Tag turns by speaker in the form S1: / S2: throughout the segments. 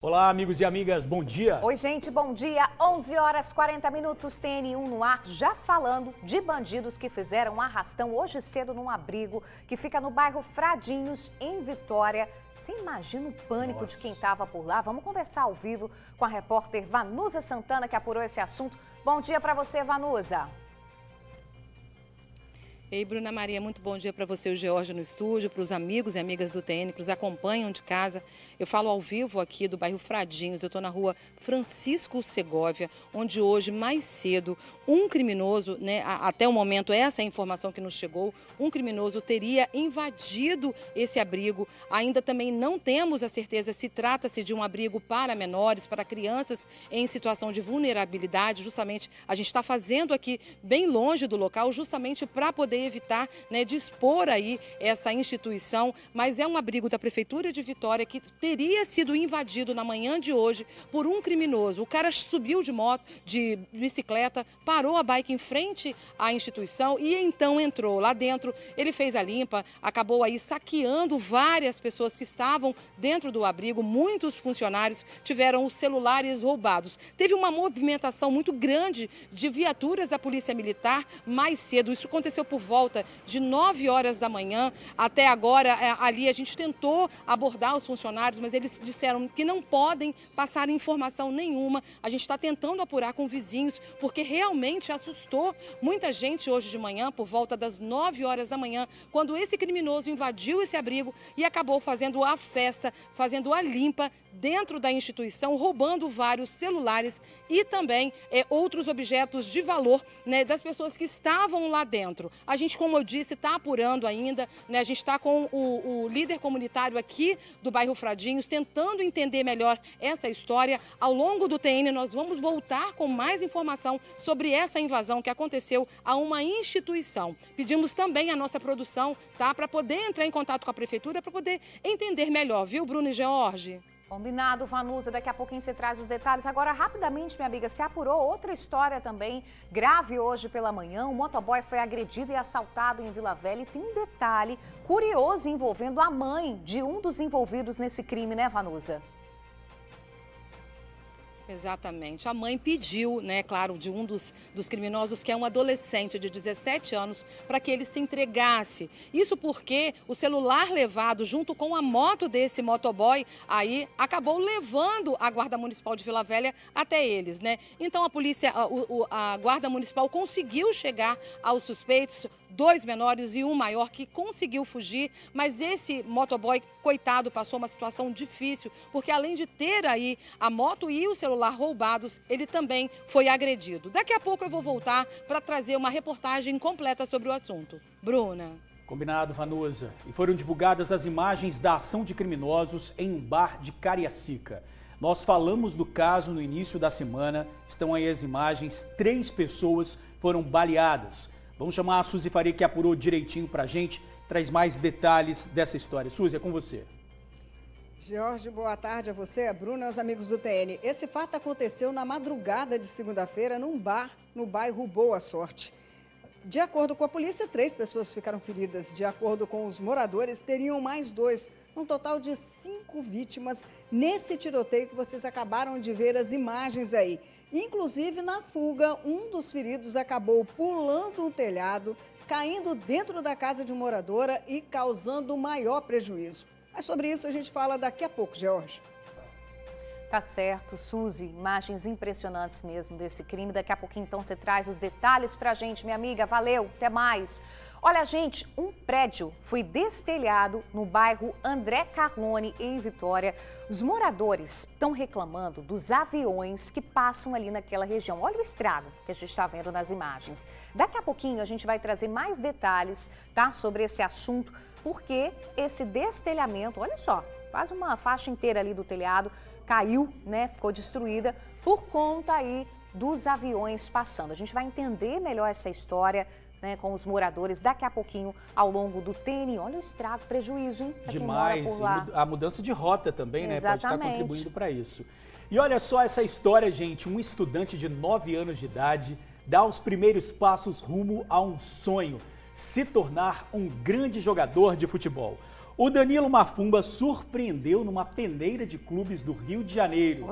S1: Olá, amigos e amigas, bom dia.
S2: Oi, gente, bom dia. 11 horas 40 minutos, TN1 no ar, já falando de bandidos que fizeram um arrastão hoje cedo num abrigo que fica no bairro Fradinhos, em Vitória. Você imagina o pânico de quem estava por lá? Vamos conversar ao vivo com a repórter Vanusa Santana, que apurou esse assunto. Bom dia para você, Vanusa.
S3: Ei, Bruna Maria, muito bom dia para você, o George no estúdio, para os amigos e amigas do TN que nos acompanham de casa. Eu falo ao vivo aqui do bairro Fradinhos, eu estou na rua Francisco Segovia, onde hoje, mais cedo, um criminoso, até o momento essa é a informação que nos chegou, um criminoso teria invadido esse abrigo. Ainda também não temos a certeza se trata-se de um abrigo para menores, para crianças em situação de vulnerabilidade. Justamente a gente está fazendo aqui bem longe do local, justamente para poder evitar, de expor aí essa instituição, mas é um abrigo da Prefeitura de Vitória que teria sido invadido na manhã de hoje por um criminoso. O cara subiu de moto, de bicicleta, parou a bike em frente à instituição e então entrou lá dentro. Ele fez a limpa, acabou aí saqueando várias pessoas que estavam dentro do abrigo. Muitos funcionários tiveram os celulares roubados. Teve uma movimentação muito grande de viaturas da Polícia Militar mais cedo. Isso aconteceu por volta de 9 horas da manhã. Até agora, ali a gente tentou abordar os funcionários, mas eles disseram que não podem passar informação nenhuma. A gente está tentando apurar com vizinhos, porque realmente assustou muita gente hoje de manhã, por volta das 9 horas da manhã, quando esse criminoso invadiu esse abrigo e acabou fazendo a festa, fazendo a limpa dentro da instituição, roubando vários celulares e também outros objetos de valor, das pessoas que estavam lá dentro. A gente, como eu disse, está apurando ainda, a gente está com o líder comunitário aqui do bairro Fradinhos, tentando entender melhor essa história. Ao longo do TN, nós vamos voltar com mais informação sobre essa invasão que aconteceu a uma instituição. Pedimos também a nossa produção, para poder entrar em contato com a Prefeitura, para poder entender melhor, viu, Bruno e George?
S2: Combinado, Vanusa. Daqui a pouquinho você traz os detalhes. Agora, rapidamente, minha amiga, se apurou outra história também grave hoje pela manhã. Um motoboy foi agredido e assaltado em Vila Velha. E tem um detalhe curioso envolvendo a mãe de um dos envolvidos nesse crime, né, Vanusa?
S3: Exatamente. A mãe pediu, claro, de um dos criminosos, que é um adolescente de 17 anos, para que ele se entregasse. Isso porque o celular levado junto com a moto desse motoboy aí acabou levando a Guarda Municipal de Vila Velha até eles, Então a polícia, a Guarda Municipal conseguiu chegar aos suspeitos, 2 menores e um maior que conseguiu fugir, mas esse motoboy, coitado, passou uma situação difícil, porque além de ter aí a moto e o celular roubados, ele também foi agredido. Daqui a pouco eu vou voltar para trazer uma reportagem completa sobre o assunto. Bruna.
S1: Combinado, Vanusa. E foram divulgadas as imagens da ação de criminosos em um bar de Cariacica. Nós falamos do caso no início da semana, estão aí as imagens, 3 pessoas foram baleadas. Vamos chamar a Suzy Faria, que apurou direitinho pra gente, traz mais detalhes dessa história. Suzy, é com você.
S4: Jorge, boa tarde a você, a Bruna e aos amigos do TN. Esse fato aconteceu na madrugada de segunda-feira num bar no bairro Boa Sorte. De acordo com a polícia, 3 pessoas ficaram feridas. De acordo com os moradores, teriam mais 2. Um total de 5 vítimas nesse tiroteio que vocês acabaram de ver as imagens aí. Inclusive, na fuga, um dos feridos acabou pulando um telhado, caindo dentro da casa de uma moradora e causando maior prejuízo. Mas sobre isso a gente fala daqui a pouco, George.
S2: Tá certo, Suzy. Imagens impressionantes mesmo desse crime. Daqui a pouquinho, então, você traz os detalhes pra gente, minha amiga. Valeu, até mais. Olha, gente, um prédio foi destelhado no bairro André Carlone, em Vitória. Os moradores estão reclamando dos aviões que passam ali naquela região. Olha o estrago que a gente está vendo nas imagens. Daqui a pouquinho a gente vai trazer mais detalhes, sobre esse assunto, porque esse destelhamento, olha só, quase uma faixa inteira ali do telhado caiu, ficou destruída por conta aí dos aviões passando. A gente vai entender melhor essa história, com os moradores daqui a pouquinho ao longo do TN. Olha o estrago, prejuízo, hein?
S1: Demais. A mudança de rota também,
S2: Exatamente.
S1: Pode estar contribuindo para isso. E olha só essa história, gente. Um estudante de 9 anos de idade dá os primeiros passos rumo a um sonho: se tornar um grande jogador de futebol. O Danilo Mafumba surpreendeu numa peneira de clubes do Rio de Janeiro.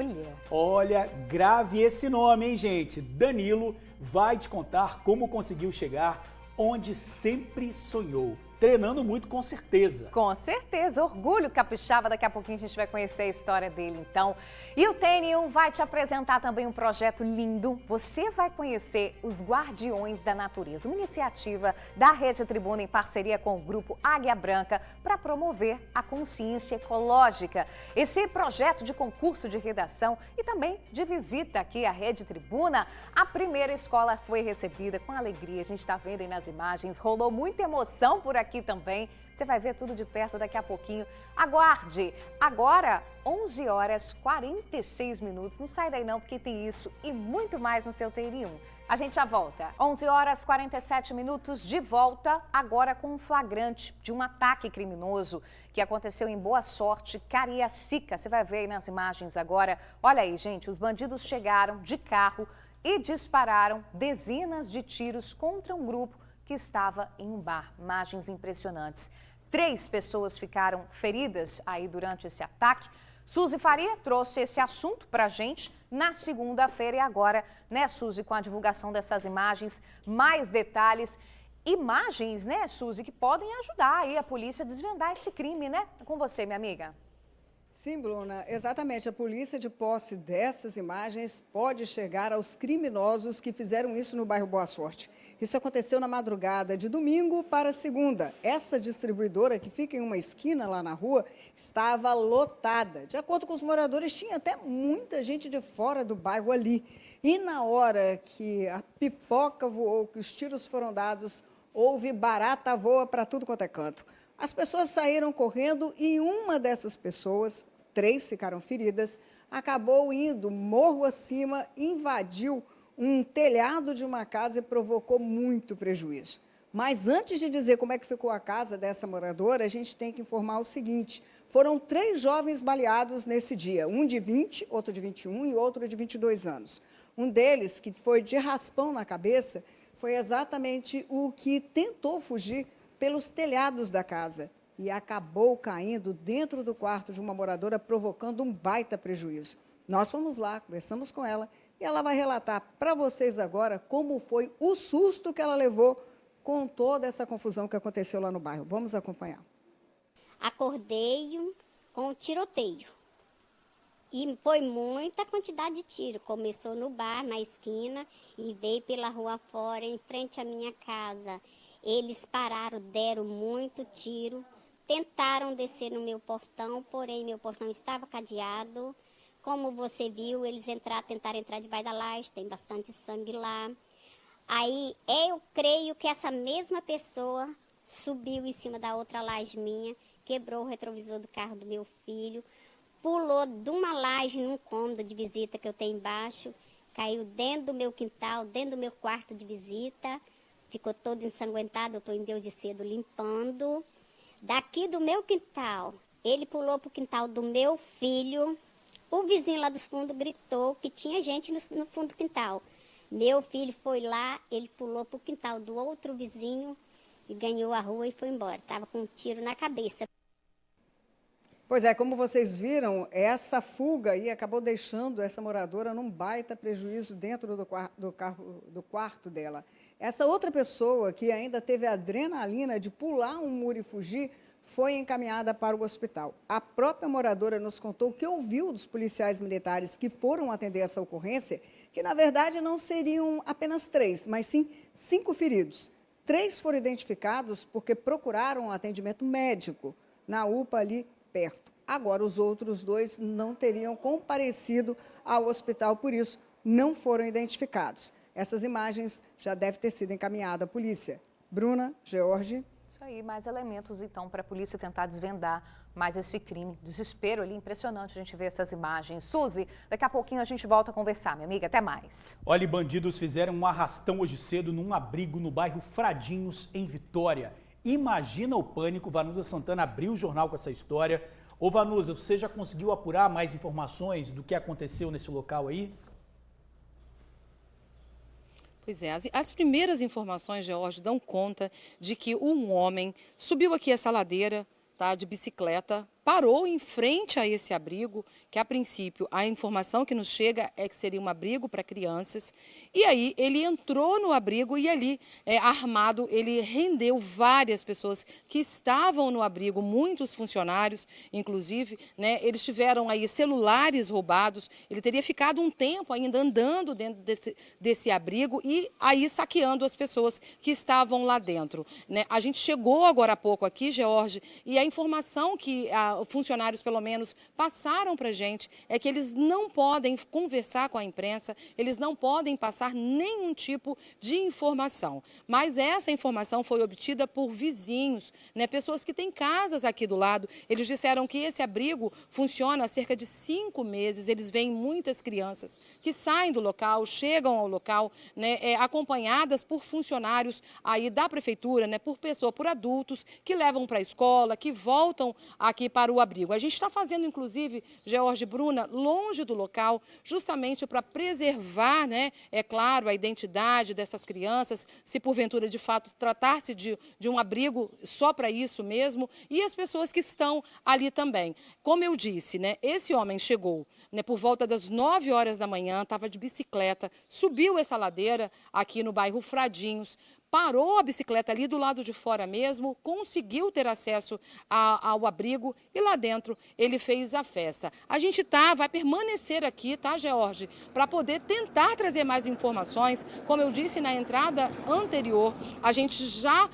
S1: Olha, grave esse nome, hein, gente? Danilo vai te contar como conseguiu chegar onde sempre sonhou. Treinando muito, com certeza.
S2: Com certeza, orgulho capixaba. Daqui a pouquinho a gente vai conhecer a história dele, então. E o TN1 vai te apresentar também um projeto lindo. Você vai conhecer os Guardiões da Natureza, uma iniciativa da Rede Tribuna em parceria com o grupo Águia Branca para promover a consciência ecológica. Esse projeto de concurso de redação e também de visita aqui à Rede Tribuna, a primeira escola foi recebida com alegria. A gente está vendo aí nas imagens, rolou muita emoção por aqui também. Você vai ver tudo de perto daqui a pouquinho. Aguarde! Agora, 11 horas 46 minutos. Não sai daí não, porque tem isso e muito mais no seu TN1. A gente já volta. 11 horas 47 minutos de volta, agora com um flagrante de um ataque criminoso que aconteceu em Boa Sorte, Cariacica. Você vai ver aí nas imagens agora. Olha aí, gente, os bandidos chegaram de carro e dispararam dezenas de tiros contra um grupo que estava em um bar. Imagens impressionantes. 3 pessoas ficaram feridas aí durante esse ataque. Suzy Faria trouxe esse assunto para a gente na segunda-feira e agora, né, Suzy, com a divulgação dessas imagens, mais detalhes. Imagens, né, Suzy, que podem ajudar aí a polícia a desvendar esse crime, né? É com você, minha amiga.
S4: Sim, Bruna, exatamente. A polícia, de posse dessas imagens, pode chegar aos criminosos que fizeram isso no bairro Boa Sorte. Isso aconteceu na madrugada de domingo para segunda. Essa distribuidora, que fica em uma esquina lá na rua, estava lotada. De acordo com os moradores, tinha até muita gente de fora do bairro ali. E na hora que a pipoca voou, que os tiros foram dados, houve barata voa para tudo quanto é canto. As pessoas saíram correndo e uma dessas pessoas, 3 ficaram feridas, acabou indo morro acima, invadiu um telhado de uma casa e provocou muito prejuízo. Mas antes de dizer como é que ficou a casa dessa moradora, a gente tem que informar o seguinte: foram 3 jovens baleados nesse dia, um de 20, outro de 21 e outro de 22 anos. Um deles, que foi de raspão na cabeça, foi exatamente o que tentou fugir pelos telhados da casa e acabou caindo dentro do quarto de uma moradora, provocando um baita prejuízo. Nós fomos lá, conversamos com ela e ela vai relatar para vocês agora como foi o susto que ela levou com toda essa confusão que aconteceu lá no bairro. Vamos acompanhar.
S5: Acordei com o tiroteio e foi muita quantidade de tiro. Começou no bar, na esquina, e veio pela rua fora, em frente à minha casa. Eles pararam, deram muito tiro, tentaram descer no meu portão, porém meu portão estava cadeado. Como você viu, eles tentaram entrar debaixo da laje, tem bastante sangue lá. Aí eu creio que essa mesma pessoa subiu em cima da outra laje minha, quebrou o retrovisor do carro do meu filho, pulou de uma laje num cômodo de visita que eu tenho embaixo, caiu dentro do meu quintal, dentro do meu quarto de visita. Ficou todo ensanguentado, eu estou em Deus de cedo limpando. Daqui do meu quintal, ele pulou para o quintal do meu filho. O vizinho lá dos fundos gritou que tinha gente no fundo do quintal. Meu filho foi lá, ele pulou para o quintal do outro vizinho e ganhou a rua e foi embora. Estava com um tiro na cabeça.
S4: Pois é, como vocês viram, essa fuga aí acabou deixando essa moradora num baita prejuízo dentro do quarto dela. Essa outra pessoa, que ainda teve a adrenalina de pular um muro e fugir, foi encaminhada para o hospital. A própria moradora nos contou que ouviu dos policiais militares que foram atender essa ocorrência, que na verdade não seriam apenas 3, mas sim 5 feridos. 3 foram identificados porque procuraram um atendimento médico na UPA ali perto. Agora, os outros 2 não teriam comparecido ao hospital, por isso não foram identificados. Essas imagens já devem ter sido encaminhadas à polícia. Bruna, George.
S2: Isso aí, mais elementos então para a polícia tentar desvendar mais esse crime. Desespero ali, impressionante a gente ver essas imagens. Suzy, daqui a pouquinho a gente volta a conversar, minha amiga. Até mais.
S1: Olha, bandidos fizeram um arrastão hoje cedo num abrigo no bairro Fradinhos, em Vitória. Imagina o pânico. Vanusa Santana abriu o jornal com essa história. Ô Vanusa, você já conseguiu apurar mais informações do que aconteceu nesse local aí?
S3: Pois é, as primeiras informações, George, dão conta de que um homem subiu aqui essa ladeira tá, de bicicleta, parou em frente a esse abrigo, que a princípio a informação que nos chega é que seria um abrigo para crianças, e aí ele entrou no abrigo e ali, armado, ele rendeu várias pessoas que estavam no abrigo, muitos funcionários, inclusive, né, eles tiveram aí celulares roubados, ele teria ficado um tempo ainda andando dentro desse abrigo e aí saqueando as pessoas que estavam lá dentro, né? A gente chegou agora há pouco aqui, George, e a informação que funcionários, pelo menos, passaram para a gente é que eles não podem conversar com a imprensa, eles não podem passar nenhum tipo de informação. Mas essa informação foi obtida por vizinhos, né, pessoas que têm casas aqui do lado. Eles disseram que esse abrigo funciona há cerca de 5 meses, eles veem muitas crianças que saem do local, chegam ao local, né, acompanhadas por funcionários aí da prefeitura, né, por adultos que levam para a escola, que voltam aqui para o abrigo. A gente está fazendo, inclusive, George, Bruna, longe do local, justamente para preservar, né, é claro, a identidade dessas crianças, se porventura de fato tratar-se de um abrigo só para isso mesmo, e as pessoas que estão ali também. Como eu disse, né, esse homem chegou, né, por volta das 9 horas da manhã, estava de bicicleta, subiu essa ladeira aqui no bairro Fradinhos, parou a bicicleta ali do lado de fora mesmo, conseguiu ter acesso ao abrigo e lá dentro ele fez a festa. A gente vai permanecer aqui, tá, George, para poder tentar trazer mais informações. Como eu disse na entrada anterior, a gente já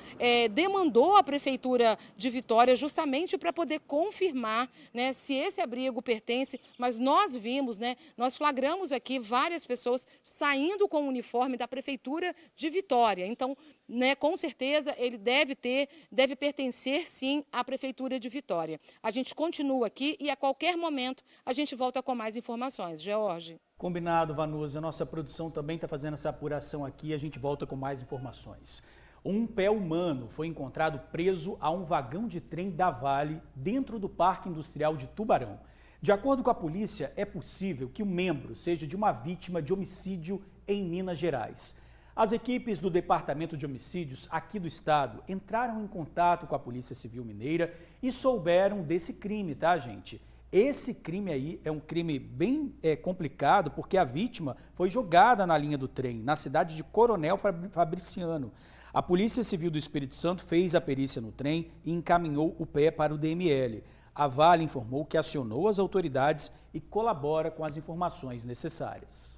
S3: demandou à Prefeitura de Vitória justamente para poder confirmar, né, se esse abrigo pertence, mas nós vimos, né, nós flagramos aqui várias pessoas saindo com o uniforme da Prefeitura de Vitória. Então, né, com certeza ele deve pertencer sim à Prefeitura de Vitória. A gente continua aqui e a qualquer momento a gente volta com mais informações. George.
S1: Combinado, Vanusa. Nossa produção também está fazendo essa apuração aqui e a gente volta com mais informações. Um pé humano foi encontrado preso a um vagão de trem da Vale dentro do Parque Industrial de Tubarão. De acordo com a polícia, é possível que o membro seja de uma vítima de homicídio em Minas Gerais. As equipes do Departamento de Homicídios aqui do estado entraram em contato com a Polícia Civil Mineira e souberam desse crime, tá, gente? Esse crime aí é um crime bem complicado porque a vítima foi jogada na linha do trem, na cidade de Coronel Fabriciano. A Polícia Civil do Espírito Santo fez a perícia no trem e encaminhou o pé para o DML. A Vale informou que acionou as autoridades e colabora com as informações necessárias.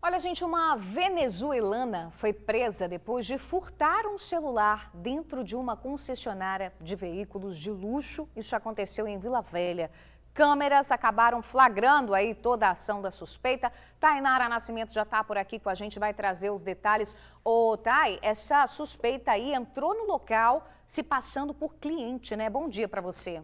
S2: Olha, gente, uma venezuelana foi presa depois de furtar um celular dentro de uma concessionária de veículos de luxo. Isso aconteceu em Vila Velha. Câmeras acabaram flagrando aí toda a ação da suspeita. Tainara Nascimento já está por aqui com a gente, vai trazer os detalhes. Ô, Thay, essa suspeita aí entrou no local se passando por cliente, né? Bom dia para você.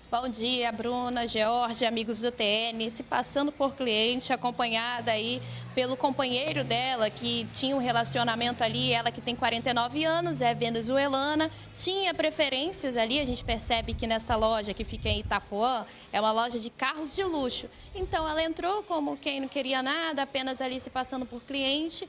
S6: Bom dia, Bruna, George, amigos do TN, se passando por cliente, acompanhada aí pelo companheiro dela, que tinha um relacionamento ali, ela que tem 49 anos, é venezuelana, tinha preferências ali, a gente percebe que nesta loja que fica em Itapuã, é uma loja de carros de luxo. Então ela entrou como quem não queria nada, apenas ali se passando por cliente,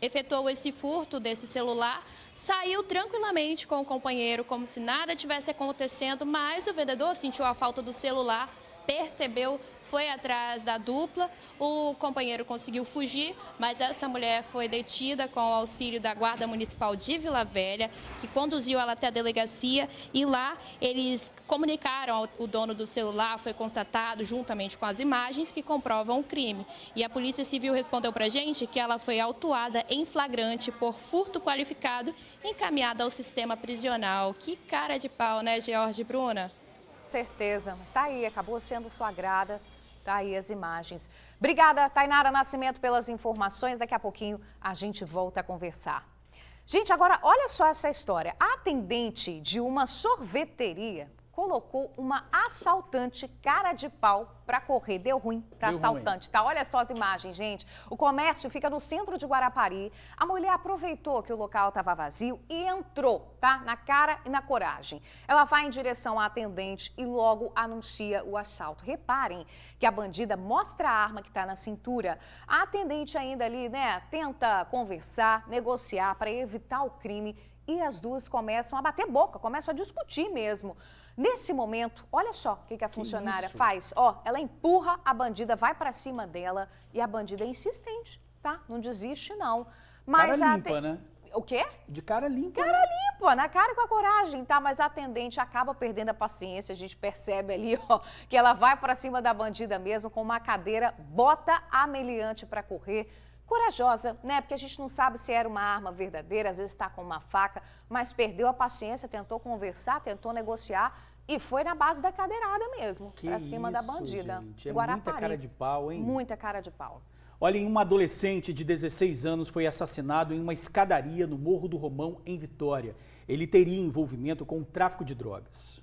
S6: efetuou esse furto desse celular, saiu tranquilamente com o companheiro, como se nada tivesse acontecendo, mas o vendedor sentiu a falta do celular, percebeu, foi atrás da dupla, o companheiro conseguiu fugir, mas essa mulher foi detida com o auxílio da Guarda Municipal de Vila Velha, que conduziu ela até a delegacia e lá eles comunicaram ao dono do celular, foi constatado juntamente com as imagens que comprovam o crime. E a Polícia Civil respondeu pra gente que ela foi autuada em flagrante por furto qualificado, encaminhada ao sistema prisional. Que cara de pau, né, George, Bruna?
S2: Certeza, mas tá aí, acabou sendo flagrada. Tá aí as imagens. Obrigada, Tainara Nascimento, pelas informações. Daqui a pouquinho a gente volta a conversar. Gente, agora olha só essa história. A atendente de uma sorveteria colocou uma assaltante cara de pau para correr. Deu ruim para assaltante, tá? Olha só as imagens, gente. O comércio fica no centro de Guarapari. A mulher aproveitou que o local estava vazio e entrou, tá? Na cara e na coragem. Ela vai em direção à atendente e logo anuncia o assalto. Reparem que a bandida mostra a arma que está na cintura. A atendente ainda ali, né, tenta conversar, negociar para evitar o crime e as duas começam a bater boca, começam a discutir mesmo. Nesse momento, olha só o que a funcionária faz. Ó, ela empurra a bandida, vai para cima dela e a bandida é insistente, tá? Não desiste, não. Mas
S1: cara limpa, né?
S2: O quê?
S1: De cara limpa.
S2: Cara limpa, na cara e com a coragem, tá? Mas a atendente acaba perdendo a paciência, a gente percebe ali, ó, que ela vai para cima da bandida mesmo com uma cadeira, bota a meliante para correr. Corajosa, né? Porque a gente não sabe se era uma arma verdadeira, às vezes está com uma faca, mas perdeu a paciência, tentou conversar, tentou negociar e foi na base da cadeirada mesmo, para cima da bandida.
S1: Gente, é
S2: Guarapari.
S1: muita cara de pau, hein?
S2: Muita cara de pau.
S1: Olhem, um adolescente de 16 anos foi assassinado em uma escadaria no Morro do Romão, em Vitória. Ele teria envolvimento com o tráfico de drogas.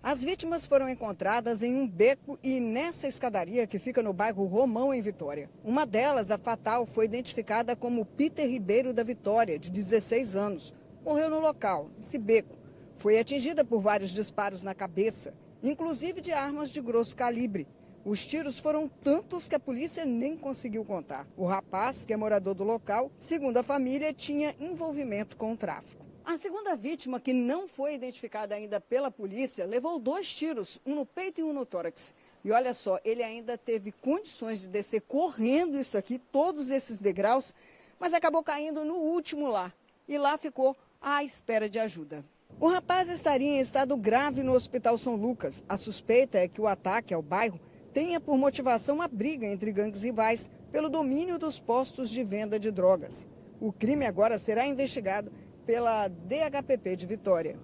S4: As vítimas foram encontradas em um beco e nessa escadaria que fica no bairro Romão, em Vitória. Uma delas, a fatal, foi identificada como Peter Ribeiro da Vitória, de 16 anos. Morreu no local, esse beco. Foi atingida por vários disparos na cabeça, inclusive de armas de grosso calibre. Os tiros foram tantos que a polícia nem conseguiu contar. O rapaz, que é morador do local, segundo a família, tinha envolvimento com o tráfico. A segunda vítima, que não foi identificada ainda pela polícia, levou 2 tiros, um no peito e um no tórax. E olha só, ele ainda teve condições de descer correndo isso aqui, todos esses degraus, mas acabou caindo no último lá. E lá ficou à espera de ajuda. O rapaz estaria em estado grave no Hospital São Lucas. A suspeita é que o ataque ao bairro tenha por motivação a briga entre gangues rivais pelo domínio dos postos de venda de drogas. O crime agora será investigado pela DHPP de Vitória.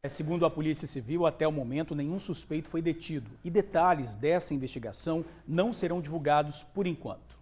S1: Segundo a Polícia Civil, até o momento, nenhum suspeito foi detido. E detalhes dessa investigação não serão divulgados por enquanto.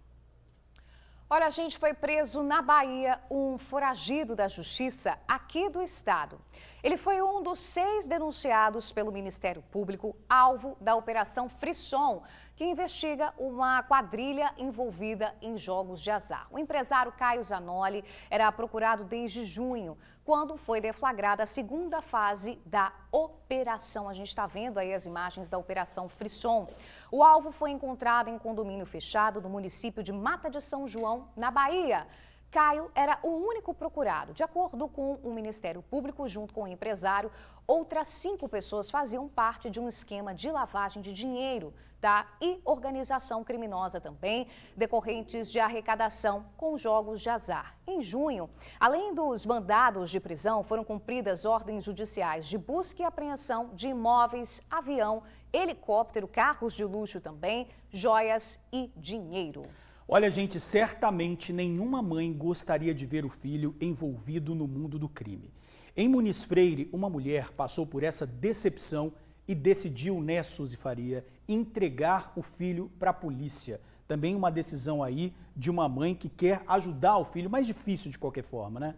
S2: Olha, gente, foi preso na Bahia um foragido da Justiça aqui do estado. Ele foi um dos 6 denunciados pelo Ministério Público, alvo da Operação Frisson, que investiga uma quadrilha envolvida em jogos de azar. O empresário Caio Zanoli era procurado desde junho, quando foi deflagrada a segunda fase da operação. A gente está vendo aí as imagens da Operação Frisson. O alvo foi encontrado em condomínio fechado no município de Mata de São João, na Bahia. Caio era o único procurado. De acordo com o Ministério Público, junto com o empresário, outras 5 pessoas faziam parte de um esquema de lavagem de dinheiro, tá? E organização criminosa também, decorrentes de arrecadação com jogos de azar. Em junho, além dos mandados de prisão, foram cumpridas ordens judiciais de busca e apreensão de imóveis, avião, helicóptero, carros de luxo também, joias e dinheiro.
S1: Olha, gente, certamente nenhuma mãe gostaria de ver o filho envolvido no mundo do crime. Em Muniz Freire, uma mulher passou por essa decepção e decidiu, né, Suzy Faria, entregar o filho para a polícia. Também uma decisão aí de uma mãe que quer ajudar o filho, mas difícil de qualquer forma, né?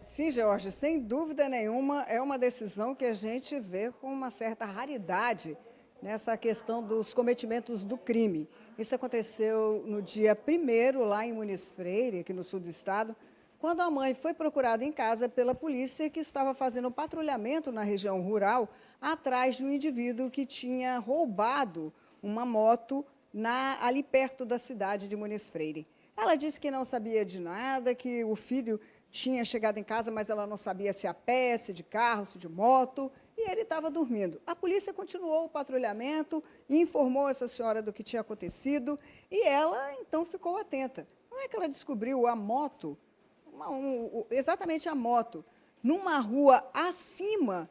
S4: Sim, Jorge, sem dúvida nenhuma, é uma decisão que a gente vê com uma certa raridade nessa questão dos cometimentos do crime. Isso aconteceu no dia 1º, lá em Muniz Freire, aqui no sul do estado, quando a mãe foi procurada em casa pela polícia que estava fazendo patrulhamento na região rural atrás de um indivíduo que tinha roubado uma moto ali perto da cidade de Muniz Freire. Ela disse que não sabia de nada, que o filho tinha chegado em casa, mas ela não sabia se a pé, se de carro, se de moto, e ele estava dormindo. A polícia continuou o patrulhamento e informou essa senhora do que tinha acontecido, e ela, então, ficou atenta. Não é que ela descobriu a moto, exatamente a moto, numa rua acima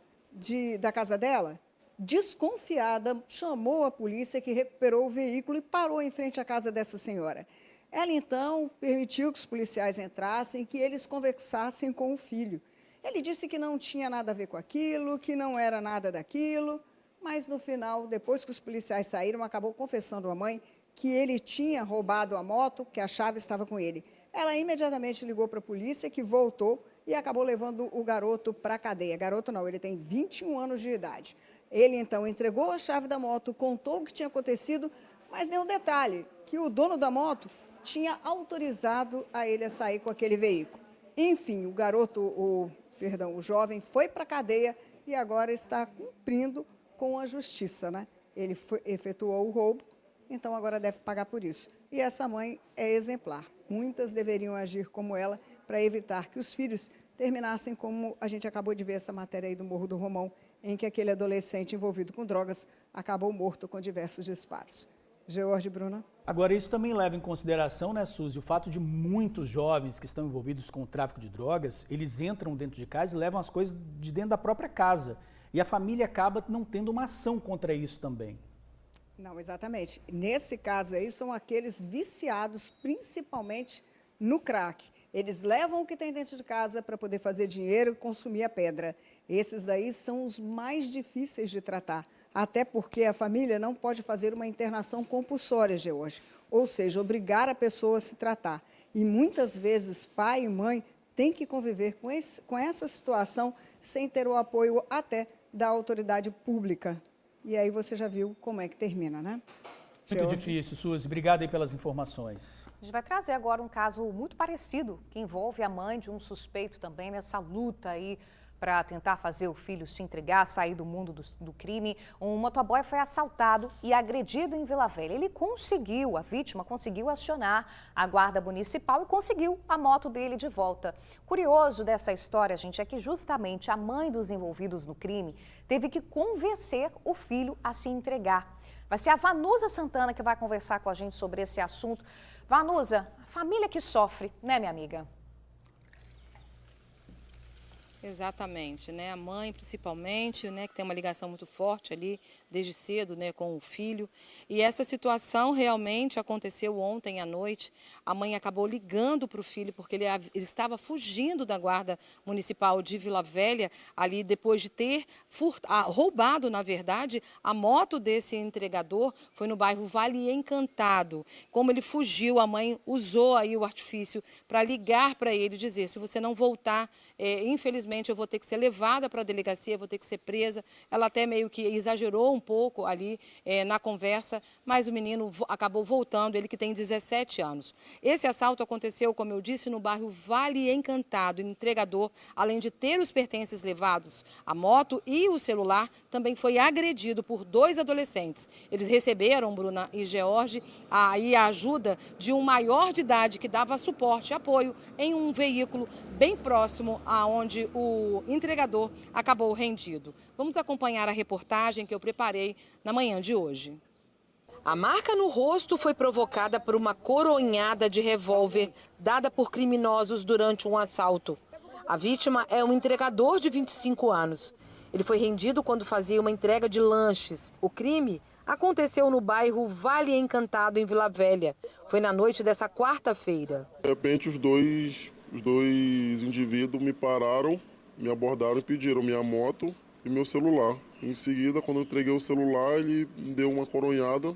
S4: da casa dela? Desconfiada, chamou a polícia, que recuperou o veículo e parou em frente à casa dessa senhora. Ela, então, permitiu que os policiais entrassem, que eles conversassem com o filho. Ele disse que não tinha nada a ver com aquilo, que não era nada daquilo, mas, no final, depois que os policiais saíram, acabou confessando à mãe que ele tinha roubado a moto, que a chave estava com ele. Ela imediatamente ligou para a polícia, que voltou e acabou levando o garoto para a cadeia. Garoto não, ele tem 21 anos de idade. Ele, então, entregou a chave da moto, contou o que tinha acontecido, mas deu um detalhe, que o dono da moto tinha autorizado a ele a sair com aquele veículo. Enfim, o jovem foi para a cadeia e agora está cumprindo com a justiça, né? Ele efetuou o roubo, então agora deve pagar por isso. E essa mãe é exemplar. muitas deveriam agir como ela para evitar que os filhos terminassem como a gente acabou de ver essa matéria aí do Morro do Romão, em que aquele adolescente envolvido com drogas acabou morto com diversos disparos. George, Bruna.
S1: Agora, isso também leva em consideração, né, Suzy, o fato de muitos jovens que estão envolvidos com o tráfico de drogas, eles entram dentro de casa e levam as coisas de dentro da própria casa. E a família acaba não tendo uma ação contra isso também.
S4: Não, exatamente. Nesse caso aí, são aqueles viciados, principalmente no crack. Eles levam o que tem dentro de casa para poder fazer dinheiro e consumir a pedra. Esses daí são os mais difíceis de tratar, até porque a família não pode fazer uma internação compulsória, George, ou seja, obrigar a pessoa a se tratar. E muitas vezes pai e mãe têm que conviver com essa situação sem ter o apoio até da autoridade pública. E aí você já viu como é que termina, né?
S1: Muito difícil, Suzy. Obrigado aí pelas informações.
S2: A gente vai trazer agora um caso muito parecido, que envolve a mãe de um suspeito também nessa luta aí para tentar fazer o filho se entregar, sair do mundo do crime. Um motoboy foi assaltado e agredido em Vila Velha. A vítima conseguiu acionar a guarda municipal e conseguiu a moto dele de volta. Curioso dessa história, gente, é que justamente a mãe dos envolvidos no crime teve que convencer o filho a se entregar. Vai ser a Vanusa Santana que vai conversar com a gente sobre esse assunto. Vanusa, família que sofre, né, minha amiga?
S3: Exatamente, né? A mãe principalmente, né, que tem uma ligação muito forte ali desde cedo, né, com o filho. E essa situação realmente aconteceu ontem à noite. A mãe acabou ligando para o filho porque ele estava fugindo da guarda municipal de Vila Velha ali depois de ter roubado, na verdade, a moto desse entregador. Foi no bairro Vale Encantado. Como ele fugiu, a mãe usou aí o artifício para ligar para ele e dizer: se você não voltar, infelizmente eu vou ter que ser levada para a delegacia, vou ter que ser presa. Ela até meio que exagerou um pouco ali na conversa, mas o menino acabou voltando, ele que tem 17 anos. Esse assalto aconteceu, como eu disse, no bairro Vale Encantado. O entregador, além de ter os pertences levados, a moto e o celular, também foi agredido por 2 adolescentes. Eles receberam, Bruna e George, a ajuda de um maior de idade que dava suporte e apoio em um veículo bem próximo aonde o entregador acabou rendido. Vamos acompanhar a reportagem que eu preparei na manhã de hoje. A marca no rosto foi provocada por uma coronhada de revólver dada por criminosos durante um assalto. A vítima é um entregador de 25 anos. Ele foi rendido quando fazia uma entrega de lanches. O crime aconteceu no bairro Vale Encantado, em Vila Velha. Foi na noite dessa quarta-feira.
S7: De repente, os dois indivíduos me pararam, me abordaram e pediram minha moto e meu celular. Em seguida, quando eu entreguei o celular, ele me deu uma coronhada,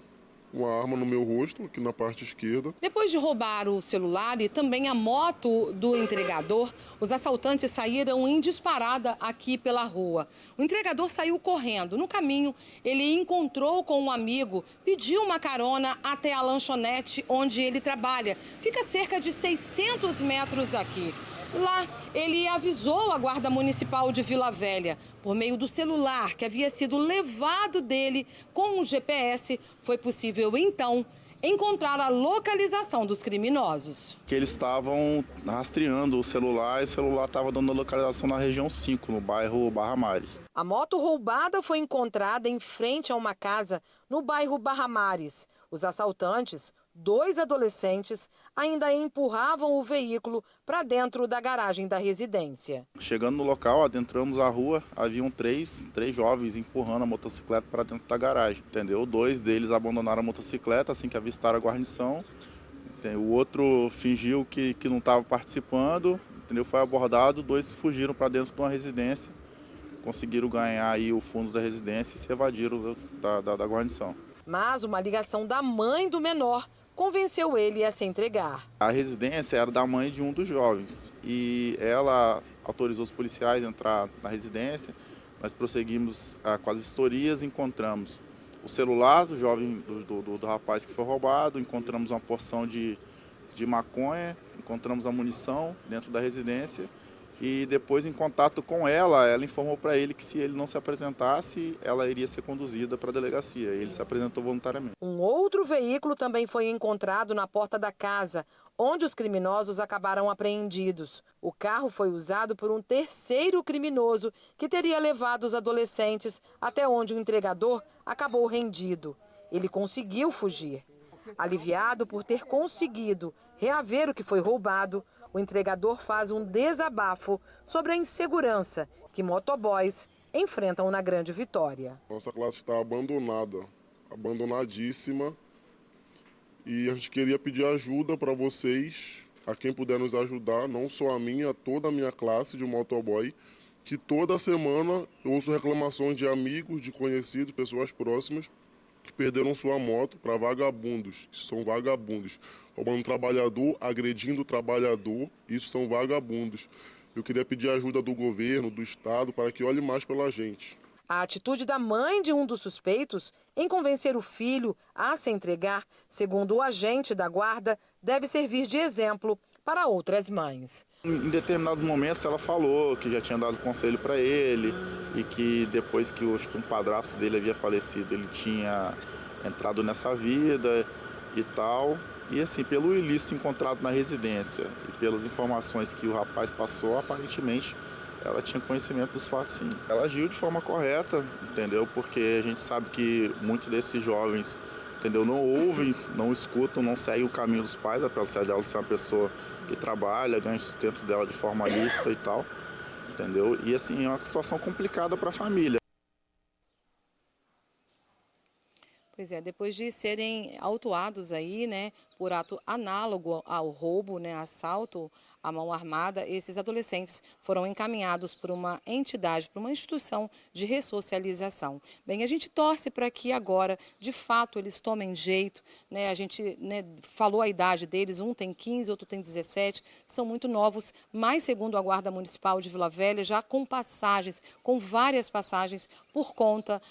S7: uma arma no meu rosto, aqui na parte esquerda.
S3: Depois de roubar o celular e também a moto do entregador, os assaltantes saíram em disparada aqui pela rua. O entregador saiu correndo. No caminho, ele encontrou com um amigo, pediu uma carona até a lanchonete onde ele trabalha. Fica a cerca de 600 metros daqui. Lá, ele avisou a Guarda Municipal de Vila Velha. Por meio do celular que havia sido levado dele com o GPS, foi possível, então, encontrar a localização dos criminosos.
S8: Que eles estavam rastreando o celular e o celular estava dando localização na região 5, no bairro Barra Mares.
S3: A moto roubada foi encontrada em frente a uma casa no bairro Barra Mares. Os assaltantes, 2 adolescentes, ainda empurravam o veículo para dentro da garagem da residência.
S8: Chegando no local, adentramos a rua, haviam três jovens empurrando a motocicleta para dentro da garagem, entendeu? 2 deles abandonaram a motocicleta assim que avistaram a guarnição. O outro fingiu que não estava participando, entendeu? Foi abordado, 2 fugiram para dentro de uma residência, conseguiram ganhar aí o fundo da residência e se evadiram da guarnição.
S3: Mas uma ligação da mãe do menor convenceu ele a se entregar.
S8: A residência era da mãe de um dos jovens e ela autorizou os policiais a entrar na residência. Nós prosseguimos com as vistorias e encontramos o celular do jovem, do rapaz que foi roubado, encontramos uma porção de maconha, encontramos a munição dentro da residência E depois, em contato com ela informou para ele que se ele não se apresentasse, ela iria ser conduzida para a delegacia. Ele se apresentou voluntariamente.
S3: Um outro veículo também foi encontrado na porta da casa, onde os criminosos acabaram apreendidos. O carro foi usado por um terceiro criminoso que teria levado os adolescentes até onde o entregador acabou rendido. Ele conseguiu fugir. Aliviado por ter conseguido reaver o que foi roubado, o entregador faz um desabafo sobre a insegurança que motoboys enfrentam na Grande Vitória.
S7: Nossa classe está abandonada, abandonadíssima. E a gente queria pedir ajuda para vocês, a quem puder nos ajudar, não só a minha, toda a minha classe de motoboy, que toda semana eu ouço reclamações de amigos, de conhecidos, pessoas próximas, que perderam sua moto para vagabundos, que são vagabundos, roubando trabalhador, agredindo o trabalhador, isso são vagabundos. Eu queria pedir ajuda do governo, do estado, para que olhe mais pela gente.
S3: A atitude da mãe de um dos suspeitos em convencer o filho a se entregar, segundo o agente da guarda, deve servir de exemplo para outras mães.
S8: Em determinados momentos ela falou que já tinha dado conselho para ele e que depois que um padrasto dele havia falecido, ele tinha entrado nessa vida e tal. E assim, pelo ilícito encontrado na residência e pelas informações que o rapaz passou, aparentemente ela tinha conhecimento dos fatos, sim. Ela agiu de forma correta, entendeu? Porque a gente sabe que muitos desses jovens, entendeu, não ouvem, não escutam, não seguem o caminho dos pais, apesar dela ser uma pessoa que trabalha, ganha o sustento dela de forma lícita e tal, entendeu? E assim, é uma situação complicada para a família.
S3: Pois é, depois de serem autuados aí, né, por ato análogo ao roubo, né, assalto à mão armada, esses adolescentes foram encaminhados por uma entidade, por uma instituição de ressocialização. Bem, a gente torce para que agora, de fato, eles tomem jeito, né? A gente, né, falou a idade deles, um tem 15, outro tem 17, são muito novos, mas segundo a Guarda Municipal de Vila Velha, já com passagens, com várias passagens por conta,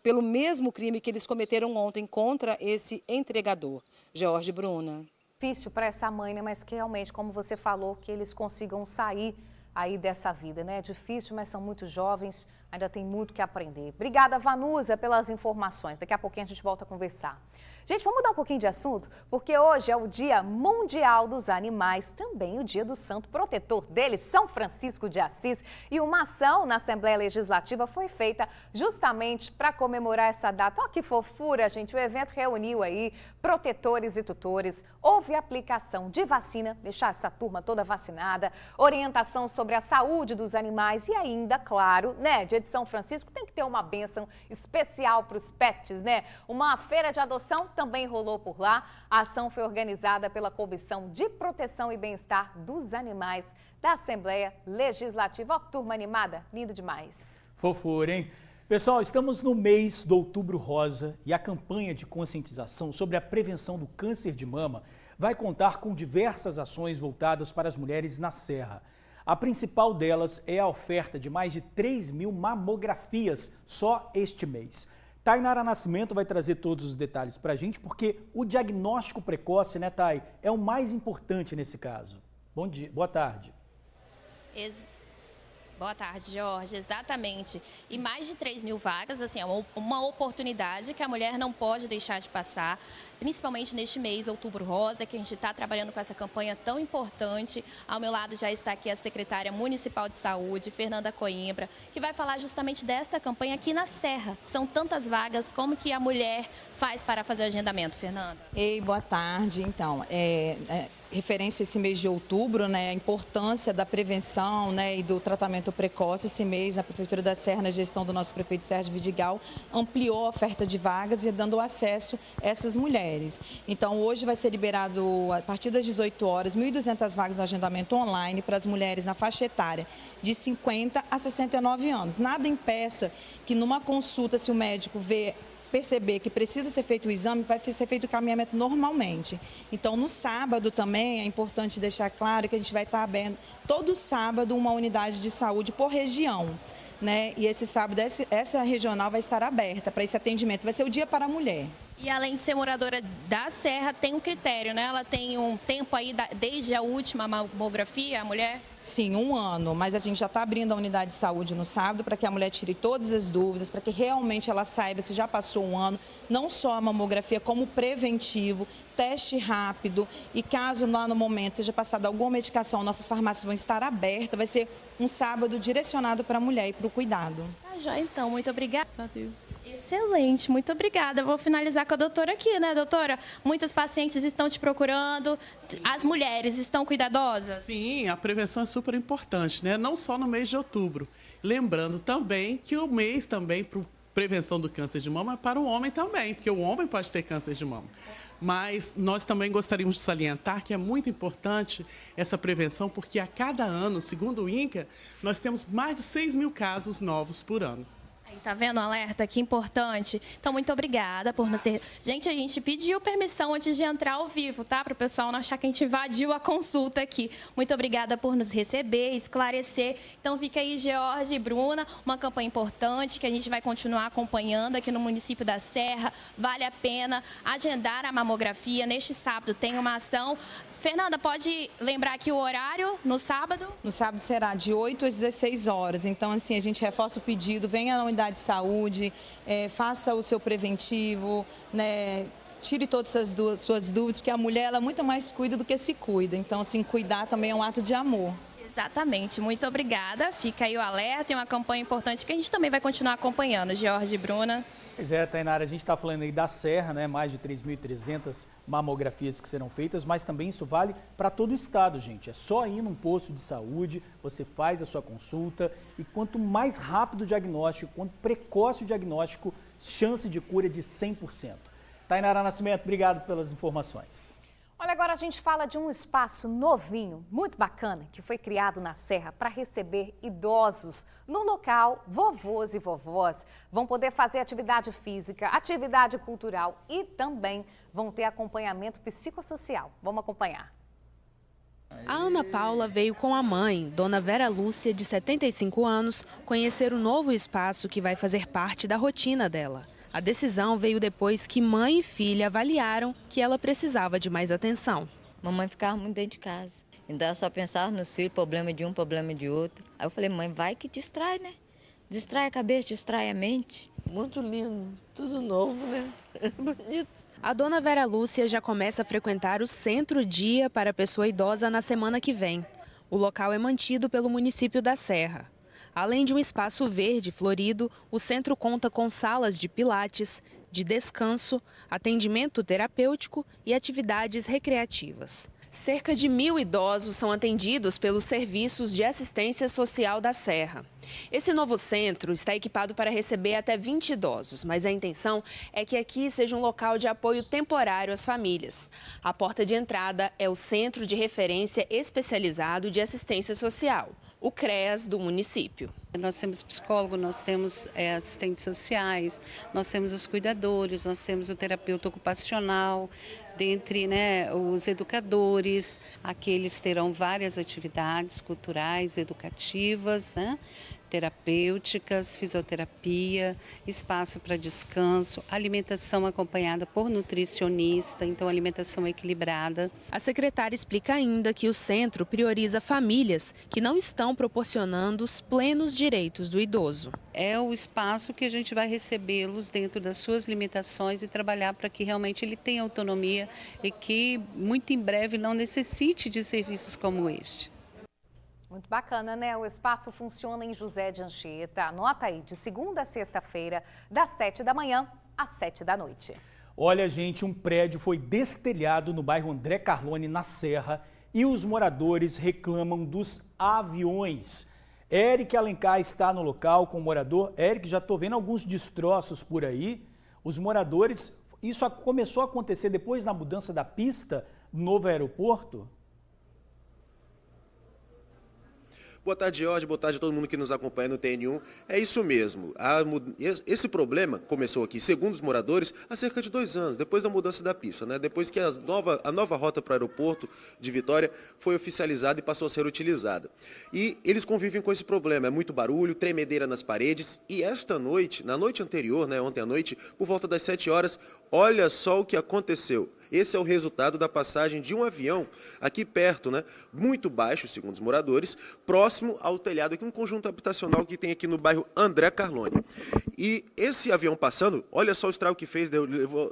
S3: pelo mesmo crime que eles cometeram ontem contra esse entregador. Jorge, Bruna.
S2: Difícil para essa mãe, né? Mas que realmente, como você falou, que eles consigam sair aí dessa vida, né? É difícil, mas são muito jovens, ainda tem muito que aprender. Obrigada, Vanusa, pelas informações. Daqui a pouquinho a gente volta a conversar. Gente, vamos mudar um pouquinho de assunto, porque hoje é o Dia Mundial dos Animais, também o Dia do Santo Protetor deles, São Francisco de Assis. E uma ação na Assembleia Legislativa foi feita justamente para comemorar essa data. Olha que fofura, gente. O evento reuniu aí protetores e tutores, houve aplicação de vacina, deixar essa turma toda vacinada, orientação sobre a saúde dos animais e ainda, claro, né, Dia de São Francisco tem que ter uma bênção especial para os pets, né? Uma feira de adoção também rolou por lá. A ação foi organizada pela Comissão de Proteção e Bem-Estar dos Animais da Assembleia Legislativa. Ó, turma animada, lindo demais.
S1: Fofura, hein? Pessoal, estamos no mês do Outubro Rosa e a campanha de conscientização sobre a prevenção do câncer de mama vai contar com diversas ações voltadas para as mulheres na Serra. A principal delas é a oferta de mais de 3.000 mamografias só este mês. Tainara Nascimento vai trazer todos os detalhes para a gente, porque o diagnóstico precoce, né, Thay, é o mais importante nesse caso. Bom dia, boa tarde.
S6: Boa tarde, Jorge. Exatamente. E mais de 3.000 vagas, assim, é uma oportunidade que a mulher não pode deixar de passar, principalmente neste mês, Outubro Rosa, que a gente está trabalhando com essa campanha tão importante. Ao meu lado já está aqui a secretária municipal de saúde, Fernanda Coimbra, que vai falar justamente desta campanha aqui na Serra. São tantas vagas, como que a mulher faz para fazer o agendamento, Fernanda?
S9: Ei, boa tarde. Então, referência a esse mês de outubro, né, a importância da prevenção, né, e do tratamento precoce. Esse mês, a Prefeitura da Serra, na gestão do nosso prefeito Sérgio Vidigal, ampliou a oferta de vagas e dando acesso a essas mulheres. Então, hoje vai ser liberado, a partir das 18 horas, 1.200 vagas no agendamento online para as mulheres na faixa etária de 50 a 69 anos. Nada impeça que numa consulta, se o médico perceber que precisa ser feito o exame, vai ser feito o caminhamento normalmente. Então, no sábado também, é importante deixar claro que a gente vai estar aberto todo sábado uma unidade de saúde por região, né? E esse sábado, essa regional vai estar aberta para esse atendimento. Vai ser o dia para a mulher.
S6: E além de ser moradora da Serra, tem um critério, né? Ela tem um tempo aí desde a última mamografia, a mulher?
S9: Sim, 1 ano, mas a gente já está abrindo a unidade de saúde no sábado para que a mulher tire todas as dúvidas, para que realmente ela saiba se já passou 1 ano, não só a mamografia como preventivo, teste rápido e caso lá no momento seja passada alguma medicação, nossas farmácias vão estar abertas, vai ser um sábado direcionado para a mulher e para o cuidado.
S6: Ah, já então, muito obrigada.
S10: Graças a Deus.
S6: Excelente, muito obrigada. Eu vou finalizar com a doutora aqui, né, doutora? Muitas pacientes estão te procurando, as mulheres estão cuidadosas?
S10: Sim, a prevenção é super importante, né? Não só no mês de outubro. Lembrando também que o mês também para prevenção do câncer de mama é para o homem também, porque o homem pode ter câncer de mama. Mas nós também gostaríamos de salientar que é muito importante essa prevenção, porque a cada ano, segundo o INCA, nós temos mais de 6 mil casos novos por ano.
S6: Aí, tá vendo o alerta? Que importante. Então, muito obrigada por nos... Gente, a gente pediu permissão antes de entrar ao vivo, tá? Para o pessoal não achar que a gente invadiu a consulta aqui. Muito obrigada por nos receber, esclarecer. Então, fica aí, George e Bruna, uma campanha importante que a gente vai continuar acompanhando aqui no município da Serra. Vale a pena agendar a mamografia. Neste sábado tem uma ação. Fernanda, pode lembrar aqui o horário no sábado?
S9: No sábado será de 8 às 16 horas. Então, assim, a gente reforça o pedido, venha na unidade de saúde, faça o seu preventivo, né? Tire todas as suas dúvidas, porque a mulher ela muito mais cuida do que se cuida. Então, assim, cuidar também é um ato de amor.
S6: Exatamente, muito obrigada. Fica aí o alerta e uma campanha importante que a gente também vai continuar acompanhando. George e Bruna.
S1: Pois é, Tainara, a gente está falando aí da Serra, né? Mais de 3.300 mamografias que serão feitas, mas também isso vale para todo o estado, gente. É só ir num posto de saúde, você faz a sua consulta e quanto mais rápido o diagnóstico, quanto precoce o diagnóstico, chance de cura de 100%. Tainara Nascimento, obrigado pelas informações.
S2: Olha, agora a gente fala de um espaço novinho, muito bacana, que foi criado na Serra para receber idosos. No local, vovôs e vovós vão poder fazer atividade física, atividade cultural e também vão ter acompanhamento psicossocial. Vamos acompanhar.
S11: A Ana Paula veio com a mãe, Dona Vera Lúcia, de 75 anos, conhecer o novo espaço que vai fazer parte da rotina dela. A decisão veio depois que mãe e filha avaliaram que ela precisava de mais atenção.
S12: Mamãe ficava muito dentro de casa, então ela só pensava nos filhos, problema de um, problema de outro. Aí eu falei, mãe, vai que distrai, né? Distrai a cabeça, distrai a mente.
S13: Muito lindo, tudo novo, né? Bonito.
S11: A Dona Vera Lúcia já começa a frequentar o Centro-Dia para a Pessoa Idosa na semana que vem. O local é mantido pelo município da Serra. Além de um espaço verde florido, o centro conta com salas de pilates, de descanso, atendimento terapêutico e atividades recreativas. Cerca de 1.000 idosos são atendidos pelos serviços de assistência social da Serra. Esse novo centro está equipado para receber até 20 idosos, mas a intenção é que aqui seja um local de apoio temporário às famílias. A porta de entrada é o Centro de Referência Especializado de Assistência Social, o CREAS do município.
S14: Nós temos psicólogo, nós temos assistentes sociais, nós temos os cuidadores, nós temos o terapeuta ocupacional, dentre os educadores. Aqui eles terão várias atividades culturais, educativas, terapêuticas, fisioterapia, espaço para descanso, alimentação acompanhada por nutricionista, então alimentação equilibrada.
S11: A secretária explica ainda que o centro prioriza famílias que não estão proporcionando os plenos direitos do idoso.
S14: É o espaço que a gente vai recebê-los dentro das suas limitações e trabalhar para que realmente ele tenha autonomia e que muito em breve não necessite de serviços como este.
S2: Muito bacana, né? O espaço funciona em José de Anchieta. Anota aí, de segunda a sexta-feira, das 7 da manhã às 7 da noite.
S1: Olha, gente, um prédio foi destelhado no bairro André Carlone, na Serra, e os moradores reclamam dos aviões. Eric Alencar está no local com o morador. Eric, já estou vendo alguns destroços por aí. Os moradores, isso começou a acontecer depois da mudança da pista no novo aeroporto?
S15: Boa tarde, Jorge. Boa tarde a todo mundo que nos acompanha no TN1. É isso mesmo. Esse problema começou aqui, segundo os moradores, há cerca de 2 anos, depois da mudança da pista, né? Depois que a nova rota para o aeroporto de Vitória foi oficializada e passou a ser utilizada. E eles convivem com esse problema. É muito barulho, tremedeira nas paredes. E esta noite, na noite anterior, né, ontem à noite, por volta das 7 horas, olha só o que aconteceu. Esse é o resultado da passagem de um avião aqui perto, né? Muito baixo, segundo os moradores, próximo ao telhado aqui, um conjunto habitacional que tem aqui no bairro André Carlone. E esse avião passando, olha só o estrago que fez,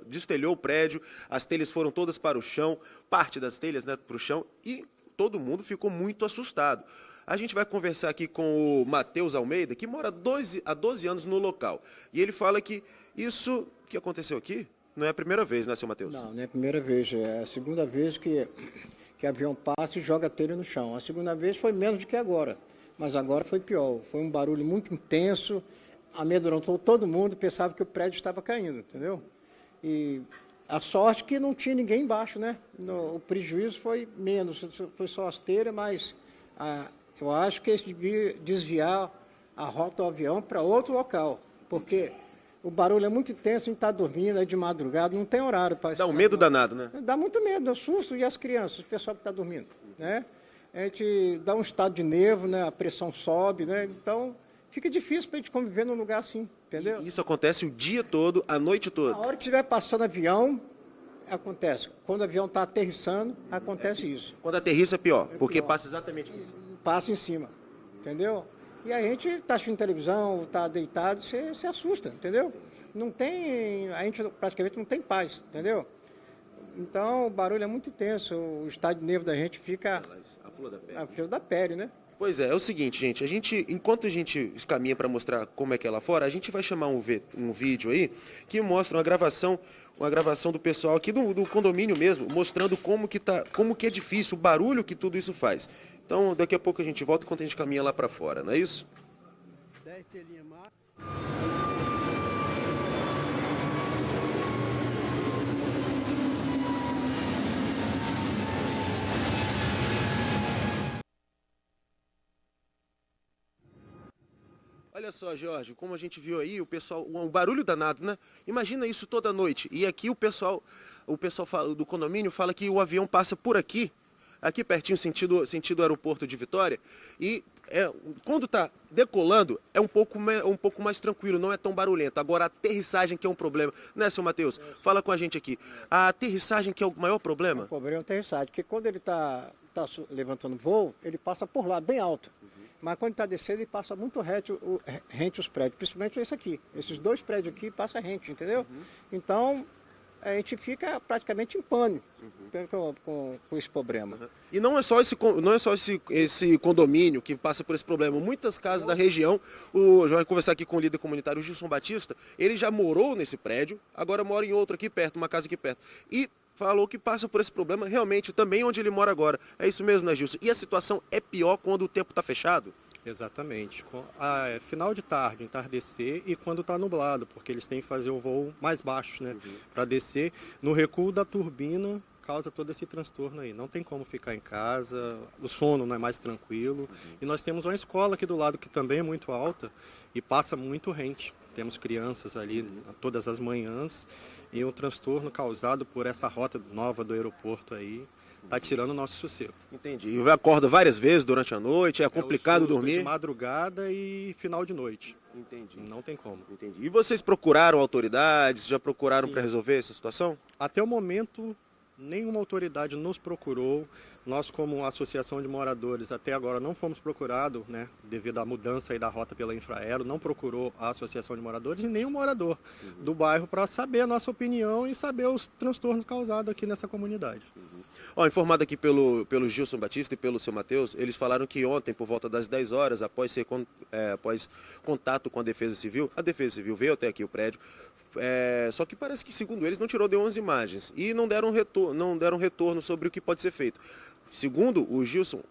S15: destelhou o prédio, as telhas foram todas para o chão, parte das telhas, né, para o chão, e todo mundo ficou muito assustado. A gente vai conversar aqui com o Matheus Almeida, que mora há 12 anos no local. E ele fala que isso que aconteceu aqui não é a primeira vez, né, seu Matheus?
S16: Não é a primeira vez. É a segunda vez que avião passa e joga a telha no chão. A segunda vez foi menos do que agora, mas agora foi pior. Foi um barulho muito intenso, amedrontou todo mundo, pensava que o prédio estava caindo, entendeu? E a sorte que não tinha ninguém embaixo, né? O prejuízo foi menos, foi só as telhas, mas eu acho que eles deviam desviar a rota do avião para outro local, porque o barulho é muito intenso, a gente está dormindo, é de madrugada, não tem horário para...
S15: Dá um medo danado, né?
S16: Dá muito medo, assusto, e as crianças, o pessoal que está dormindo, né? A gente dá um estado de nervo, né? A pressão sobe, né? Então, fica difícil para a gente conviver num lugar assim, entendeu?
S15: E isso acontece o dia todo, a noite toda?
S16: A hora que estiver passando avião, acontece. Quando o avião está aterrissando, acontece isso.
S15: Quando aterrissa é pior, porque passa exatamente isso.
S16: Passa em cima, entendeu? E a gente está assistindo televisão, está deitado, você se assusta, entendeu? Não tem, a gente praticamente não tem paz, entendeu? Então o barulho é muito intenso, o estado de nervo da gente fica a flor da pele, né?
S15: Pois é o seguinte, gente, enquanto a gente caminha para mostrar como é que é lá fora, a gente vai chamar um vídeo aí que mostra uma gravação do pessoal aqui do condomínio mesmo, mostrando como que é difícil, o barulho que tudo isso faz. Então, daqui a pouco a gente volta enquanto a gente caminha lá para fora, não é isso?
S16: 10 telinhas mais.
S15: Olha só, Jorge, como a gente viu aí, o pessoal, um barulho danado, né? Imagina isso toda noite. E aqui o pessoal do condomínio fala que o avião passa por aqui pertinho, sentido aeroporto de Vitória, e quando está decolando é um pouco mais tranquilo, não é tão barulhento. Agora a aterrissagem que é um problema, né, seu Matheus? Fala com a gente aqui. A aterrissagem que é o maior problema?
S16: O problema é a aterrissagem, porque quando ele está levantando voo, ele passa por lá, bem alto. Mas quando está descendo, ele passa muito rente os prédios, principalmente esse aqui. Esses 2 prédios aqui passa rente, entendeu? Então, a gente fica praticamente em pânico com esse problema.
S15: E não é só esse condomínio que passa por esse problema. Muitas casas da região, vai conversar aqui com o líder comunitário Gilson Batista, ele já morou nesse prédio, agora mora em outro aqui perto, uma casa aqui perto. E falou que passa por esse problema realmente também onde ele mora agora. É isso mesmo, né, Gilson? E a situação é pior quando o tempo está fechado?
S17: Exatamente. Final de tarde, entardecer e quando está nublado, porque eles têm que fazer o voo mais baixo, né? Para descer. No recuo da turbina causa todo esse transtorno aí. Não tem como ficar em casa, o sono não é mais tranquilo. E nós temos uma escola aqui do lado que também é muito alta e passa muito rente. Temos crianças ali todas as manhãs e o transtorno causado por essa rota nova do aeroporto aí está tirando o nosso sossego.
S15: Entendi. E acorda várias vezes durante a noite, é complicado dormir?
S17: De madrugada e final de noite.
S15: Entendi.
S17: Não tem como.
S15: Entendi. E vocês procuraram autoridades, já procuraram para resolver essa situação?
S17: Até o momento, nenhuma autoridade nos procurou. Nós, como associação de moradores, até agora não fomos procurados, né, devido à mudança aí da rota pela Infraero, não procurou a associação de moradores e nem o morador do bairro para saber a nossa opinião e saber os transtornos causados aqui nessa comunidade.
S15: Informado aqui pelo Gilson Batista e pelo seu Matheus, eles falaram que ontem, por volta das 10 horas, após contato com a Defesa Civil veio até aqui o prédio. Só que parece que, segundo eles, não tirou de 11 imagens e não deram retorno sobre o que pode ser feito. Segundo o Gilson,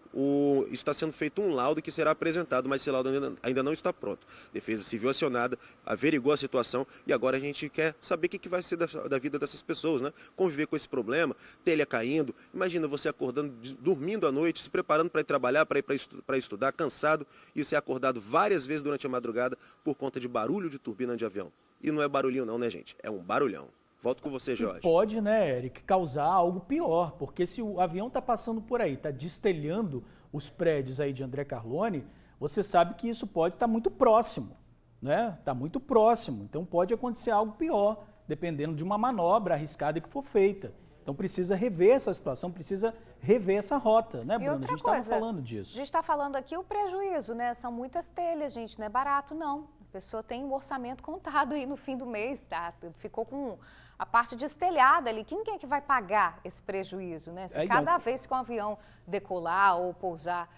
S15: está sendo feito um laudo que será apresentado, mas esse laudo ainda não está pronto. Defesa Civil acionada, averigou a situação e agora a gente quer saber o que vai ser da vida dessas pessoas, né? Conviver com esse problema, telha caindo. Imagina você acordando, dormindo à noite, se preparando para ir trabalhar, para estudar, cansado, e você é acordado várias vezes durante a madrugada por conta de barulho de turbina de avião. E não é barulhinho não, né, gente? É um barulhão. Volto com você, Jorge.
S1: E pode, né, Eric, causar algo pior, porque se o avião está passando por aí, está destelhando os prédios aí de André Carlone, você sabe que isso pode estar muito próximo, né? Está muito próximo, então pode acontecer algo pior, dependendo de uma manobra arriscada que for feita. Então precisa rever essa situação, precisa rever essa rota, né, Bruna? A gente estava falando disso.
S2: A gente está falando aqui o prejuízo, né? São muitas telhas, gente, não é barato, não. A pessoa tem um orçamento contado aí no fim do mês, tá? Ficou com a parte destelhada ali. Quem é que vai pagar esse prejuízo, né? Se cada vez que um avião decolar ou pousar,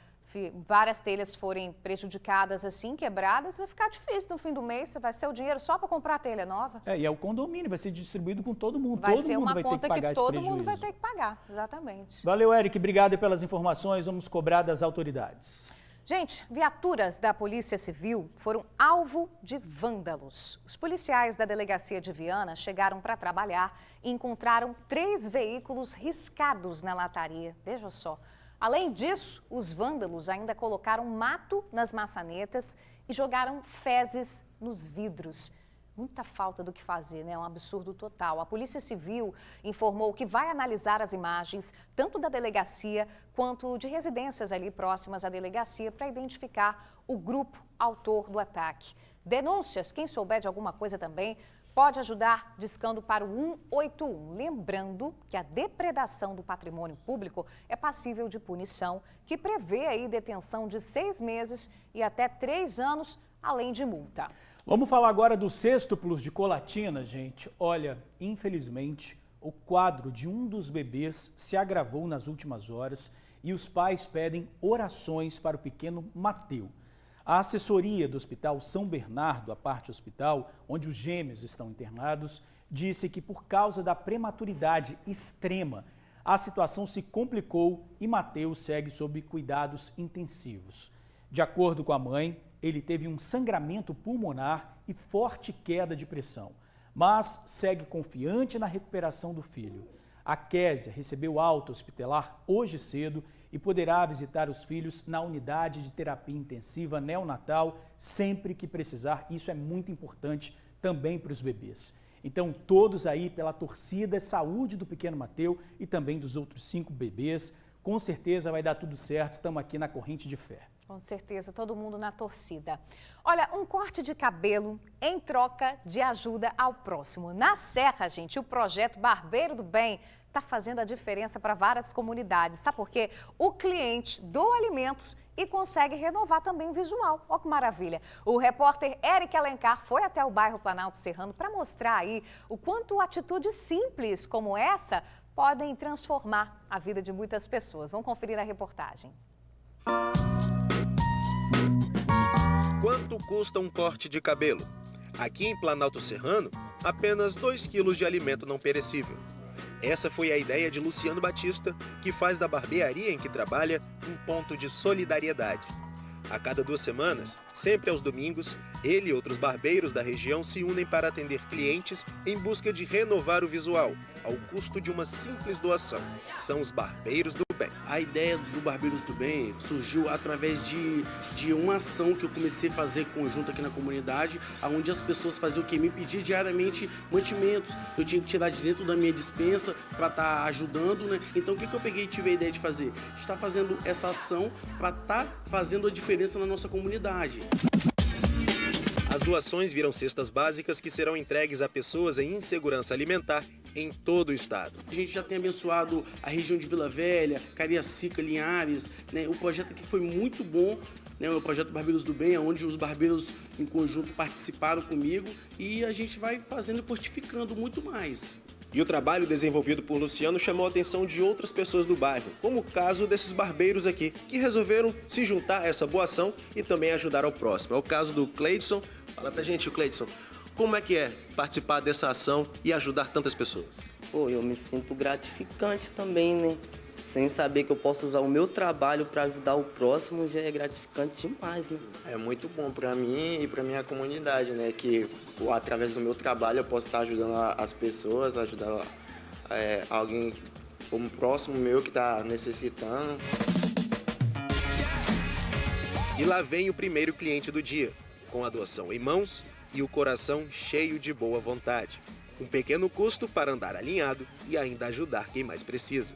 S2: várias telhas forem prejudicadas assim, quebradas, vai ficar difícil no fim do mês. Vai ser o dinheiro só para comprar a telha nova.
S1: E é o condomínio, vai ser distribuído com todo mundo.
S2: Vai
S1: todo
S2: ser
S1: mundo
S2: uma
S1: vai
S2: conta
S1: ter que pagar
S2: que
S1: esse
S2: todo
S1: prejuízo.
S2: mundo vai ter que pagar, exatamente.
S1: Valeu, Eric. Obrigado pelas informações. Vamos cobrar das autoridades.
S2: Gente, viaturas da Polícia Civil foram alvo de vândalos. Os policiais da Delegacia de Viana chegaram para trabalhar e encontraram 3 veículos riscados na lataria. Veja só. Além disso, os vândalos ainda colocaram mato nas maçanetas e jogaram fezes nos vidros. Muita falta do que fazer, né? É um absurdo total. A Polícia Civil informou que vai analisar as imagens, tanto da delegacia quanto de residências ali próximas à delegacia, para identificar o grupo autor do ataque. Denúncias, quem souber de alguma coisa também, pode ajudar discando para o 181. Lembrando que a depredação do patrimônio público é passível de punição, que prevê aí detenção de 6 meses e até 3 anos, além de multa.
S1: Vamos falar agora do Sextuplos de Colatina, gente. Olha, infelizmente, o quadro de um dos bebês se agravou nas últimas horas e os pais pedem orações para o pequeno Mateu. A assessoria do Hospital São Bernardo, a parte hospital, onde os gêmeos estão internados, disse que por causa da prematuridade extrema, a situação se complicou e Mateu segue sob cuidados intensivos. De acordo com a mãe, ele teve um sangramento pulmonar e forte queda de pressão, mas segue confiante na recuperação do filho. A Késia recebeu alta hospitalar hoje cedo e poderá visitar os filhos na unidade de terapia intensiva neonatal sempre que precisar. Isso é muito importante também para os bebês. Então, todos aí pela torcida, saúde do pequeno Mateu e também dos outros 5 bebês. Com certeza vai dar tudo certo, estamos aqui na corrente de fé.
S2: Com certeza, todo mundo na torcida. Olha, um corte de cabelo em troca de ajuda ao próximo. Na Serra, gente, o projeto Barbeiro do Bem está fazendo a diferença para várias comunidades. Sabe por quê? O cliente doa alimentos e consegue renovar também o visual. Olha que maravilha. O repórter Eric Alencar foi até o bairro Planalto Serrano para mostrar aí o quanto atitudes simples como essa podem transformar a vida de muitas pessoas. Vamos conferir a reportagem.
S15: Quanto custa um corte de cabelo? Aqui em Planalto Serrano, apenas 2 quilos de alimento não perecível. Essa foi a ideia de Luciano Batista, que faz da barbearia em que trabalha um ponto de solidariedade. A cada 2 semanas, sempre aos domingos, ele e outros barbeiros da região se unem para atender clientes em busca de renovar o visual, ao custo de uma simples doação. São os Barbeiros do Bem.
S18: A ideia do Barbeiros do Bem surgiu através de uma ação que eu comecei a fazer conjunto aqui na comunidade, onde as pessoas faziam o quê? Me pedir diariamente mantimentos. Eu tinha que tirar de dentro da minha despensa para estar ajudando, né? Então o que eu peguei e tive a ideia de fazer? Estar fazendo essa ação para estar fazendo a diferença na nossa comunidade.
S15: As doações viram cestas básicas que serão entregues a pessoas em insegurança alimentar em todo o estado.
S18: A gente já tem abençoado a região de Vila Velha, Cariacica, Linhares, né? O projeto aqui foi muito bom, né? O projeto Barbeiros do Bem, onde os barbeiros em conjunto participaram comigo e a gente vai fazendo e fortificando muito mais.
S15: E o trabalho desenvolvido por Luciano chamou a atenção de outras pessoas do bairro, como o caso desses barbeiros aqui, que resolveram se juntar a essa boa ação e também ajudar ao próximo. É o caso do Cleidson. Fala pra gente, o Cleidson, como é que é participar dessa ação e ajudar tantas pessoas?
S13: Pô, eu me sinto gratificante também, né?
S19: sem saber que eu posso usar o meu trabalho para ajudar o próximo, já é gratificante demais, né?
S20: É muito bom para mim e para minha comunidade, né? Que através do meu trabalho eu posso estar ajudando as pessoas, ajudar alguém, um próximo meu que está necessitando.
S15: E lá vem o primeiro cliente do dia, com a doação em mãos e o coração cheio de boa vontade. Um pequeno custo para andar alinhado e ainda ajudar quem mais precisa.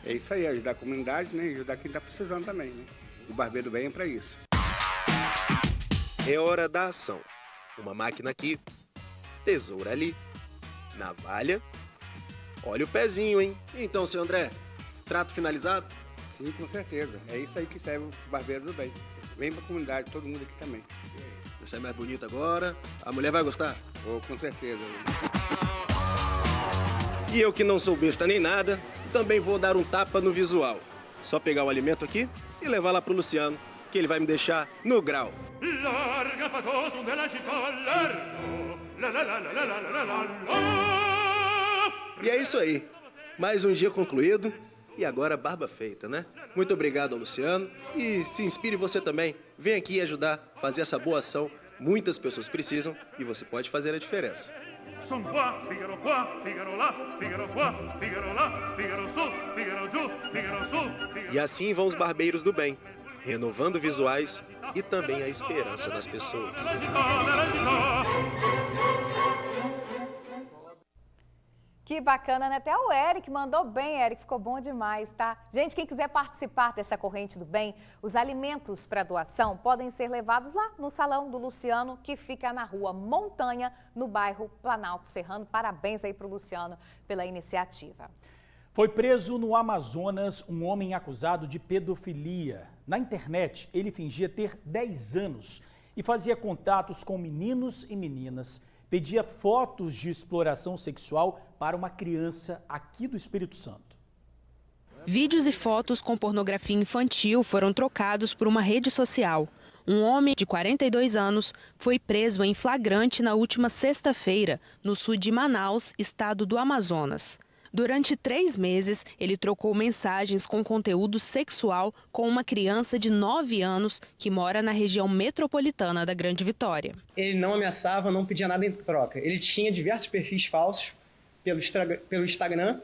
S21: É isso aí, ajudar a comunidade, né? E ajudar quem está precisando também, né? O Barbeiro do Bem é para isso.
S15: É hora da ação. Uma máquina aqui, tesoura ali, navalha. Olha o pezinho, hein? Então, seu André, trato finalizado?
S21: Sim, com certeza. É isso aí que serve o Barbeiro do Bem. Vem para a comunidade, todo mundo aqui também.
S15: Você é mais bonito agora, a mulher vai gostar?
S21: Oh, com certeza.
S15: E eu que não sou besta nem nada, também vou dar um tapa no visual. Só pegar o alimento aqui e levar lá pro Luciano, que ele vai me deixar no grau. E é isso aí. Mais um dia concluído e agora barba feita, né? Muito obrigado ao Luciano e se inspire você também. Vem aqui ajudar a fazer essa boa ação. Muitas pessoas precisam e você pode fazer a diferença. E assim vão os barbeiros do bem, renovando visuais e também a esperança das pessoas.
S2: Que bacana, né? Até o Eric mandou bem, Eric, ficou bom demais, tá? Gente, quem quiser participar dessa corrente do bem, os alimentos para doação podem ser levados lá no Salão do Luciano, que fica na Rua Montanha, no bairro Planalto Serrano. Parabéns aí para o Luciano pela iniciativa.
S1: Foi preso no Amazonas um homem acusado de pedofilia. Na internet, ele fingia ter 10 anos e fazia contatos com meninos e meninas. Pedia fotos de exploração sexual para uma criança aqui do Espírito Santo.
S11: Vídeos e fotos com pornografia infantil foram trocados por uma rede social. Um homem de 42 anos foi preso em flagrante na última sexta-feira, no sul de Manaus, estado do Amazonas. Durante 3 meses, ele trocou mensagens com conteúdo sexual com uma criança de 9 anos que mora na região metropolitana da Grande Vitória.
S22: Ele não ameaçava, não pedia nada em troca. Ele tinha diversos perfis falsos pelo Instagram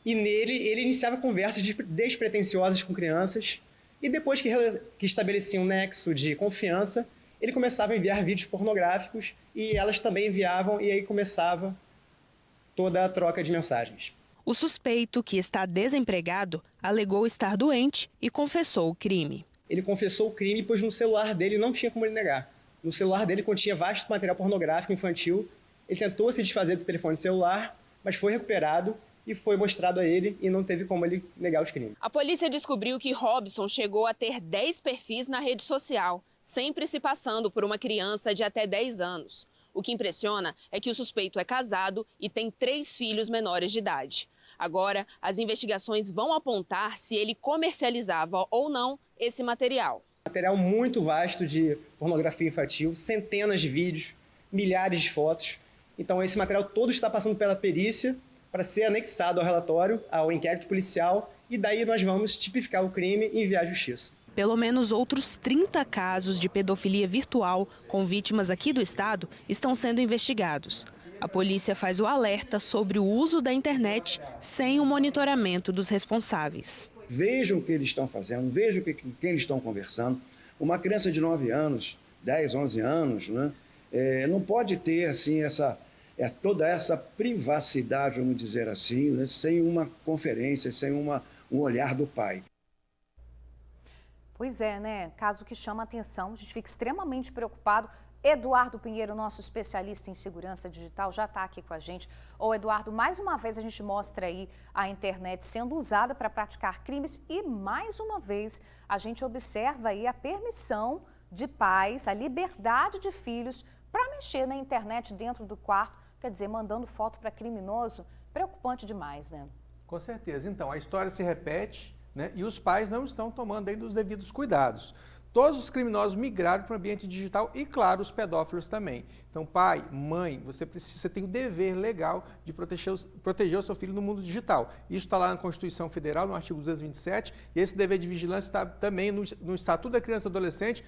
S22: e nele ele iniciava conversas despretensiosas com crianças e depois que estabelecia um nexo de confiança, ele começava a enviar vídeos pornográficos e elas também enviavam e aí começava toda a troca de mensagens.
S11: O suspeito, que está desempregado, alegou estar doente e confessou o crime.
S22: Ele confessou o crime, pois no celular dele não tinha como ele negar. No celular dele continha vasto material pornográfico infantil. Ele tentou se desfazer desse telefone celular, mas foi recuperado e foi mostrado a ele e não teve como ele negar os crimes.
S11: A polícia descobriu que Robson chegou a ter 10 perfis na rede social, sempre se passando por uma criança de até 10 anos. O que impressiona é que o suspeito é casado e tem 3 filhos menores de idade. Agora, as investigações vão apontar se ele comercializava ou não esse material.
S22: Material muito vasto de pornografia infantil, centenas de vídeos, milhares de fotos. Então, esse material todo está passando pela perícia para ser anexado ao relatório, ao inquérito policial, e daí nós vamos tipificar o crime e enviar à justiça.
S11: Pelo menos outros 30 casos de pedofilia virtual com vítimas aqui do estado estão sendo investigados. A polícia faz o alerta sobre o uso da internet sem o monitoramento dos responsáveis.
S23: Vejam o que eles estão fazendo, vejam com quem eles estão conversando. Uma criança de 9 anos, 10, 11 anos, né, não pode ter assim, toda essa privacidade, vamos dizer assim, né, sem uma conferência, sem um olhar do pai.
S2: Pois é, né? Caso que chama a atenção, a gente fica extremamente preocupado. Eduardo Pinheiro, nosso especialista em segurança digital, já está aqui com a gente. Ô, Eduardo, mais uma vez a gente mostra aí a internet sendo usada para praticar crimes e mais uma vez a gente observa aí a permissão de pais, a liberdade de filhos para mexer na internet dentro do quarto, quer dizer, mandando foto para criminoso. Preocupante demais, né?
S24: Com certeza. Então, a história se repete, né? E os pais não estão tomando ainda os devidos cuidados.
S4: todos os criminosos migraram para o ambiente digital e, claro, os pedófilos também. Então, pai, mãe, você tem o dever legal de proteger o seu filho no mundo digital. Isso está lá na Constituição Federal, no artigo 227, e esse dever de vigilância está também no Estatuto da Criança e do Adolescente,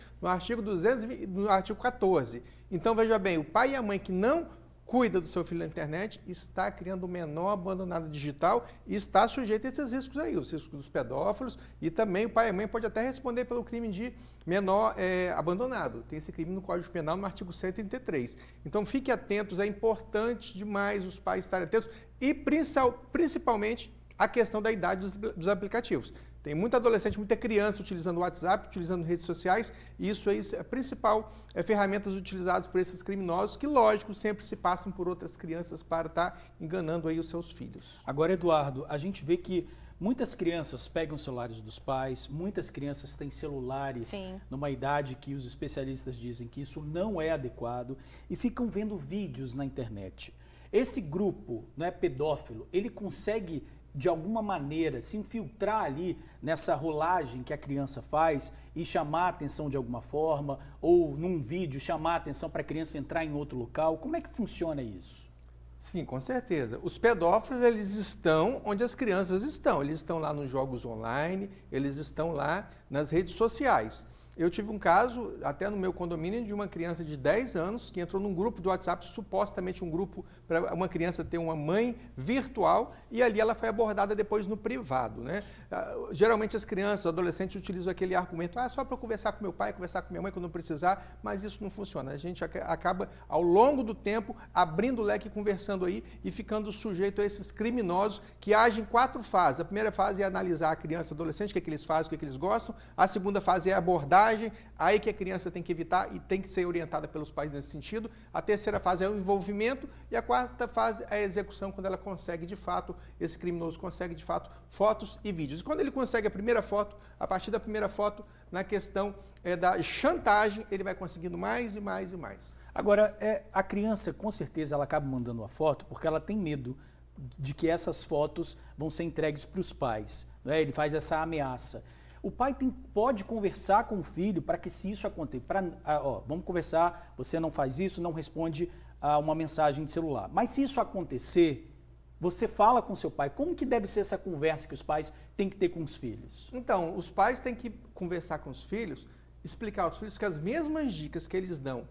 S4: no artigo 14. Então, veja bem, o pai e a mãe que não cuida do seu filho na internet, está criando um menor abandonado digital e está sujeito a esses riscos aí, os riscos dos pedófilos, e também o pai e a mãe pode até responder pelo crime de menor abandonado. Tem esse crime no Código Penal, no artigo 133. Então, fiquem atentos, é importante demais os pais estarem atentos e, principalmente, a questão da idade dos aplicativos. Tem muita adolescente, muita criança utilizando o WhatsApp, utilizando redes sociais, e isso aí é a principal ferramentas utilizadas por esses criminosos, que, lógico, sempre se passam por outras crianças para estar enganando aí os seus filhos.
S1: Agora, Eduardo, a gente vê que muitas crianças pegam os celulares dos pais, muitas crianças têm celulares numa idade que os especialistas dizem que isso não é adequado e ficam vendo vídeos na internet. Esse grupo, né, pedófilo, ele consegue de alguma maneira se infiltrar ali nessa rolagem que a criança faz e chamar a atenção de alguma forma, ou num vídeo chamar a atenção para a criança entrar em outro local? Como é que funciona isso?
S4: Sim, com certeza. Os pedófilos, eles estão onde as crianças estão. Eles estão lá nos jogos online, eles estão lá nas redes sociais. Eu tive um caso, até no meu condomínio, de uma criança de 10 anos que entrou num grupo do WhatsApp, supostamente um grupo para uma criança ter uma mãe virtual, e ali ela foi abordada depois no privado, né? Geralmente as crianças, os adolescentes utilizam aquele argumento, só para conversar com meu pai, conversar com minha mãe quando não precisar, mas isso não funciona. A gente acaba, ao longo do tempo, abrindo o leque, conversando aí e ficando sujeito a esses criminosos que agem em 4 fases. A primeira fase é analisar a criança e o adolescente, o que é que eles fazem, o que é que eles gostam. A segunda fase é a abordagem, aí que a criança tem que evitar e tem que ser orientada pelos pais nesse sentido. A terceira fase é o envolvimento e a quarta fase é a execução, quando ela consegue de fato, esse criminoso consegue de fato fotos e vídeos. E quando ele consegue a primeira foto, a partir da primeira foto, na questão da chantagem, ele vai conseguindo mais e mais e mais.
S1: Agora, a criança, com certeza, ela acaba mandando a foto porque ela tem medo de que essas fotos vão ser entregues para os pais, né? Ele faz essa ameaça. O pai pode conversar com o filho para que, se isso acontecer, vamos conversar, você não faz isso, não responde a uma mensagem de celular. Mas se isso acontecer, você fala com seu pai. Como que deve ser essa conversa que os pais têm que ter com os filhos?
S4: Então, os pais têm que conversar com os filhos, explicar aos filhos que as mesmas dicas que eles dão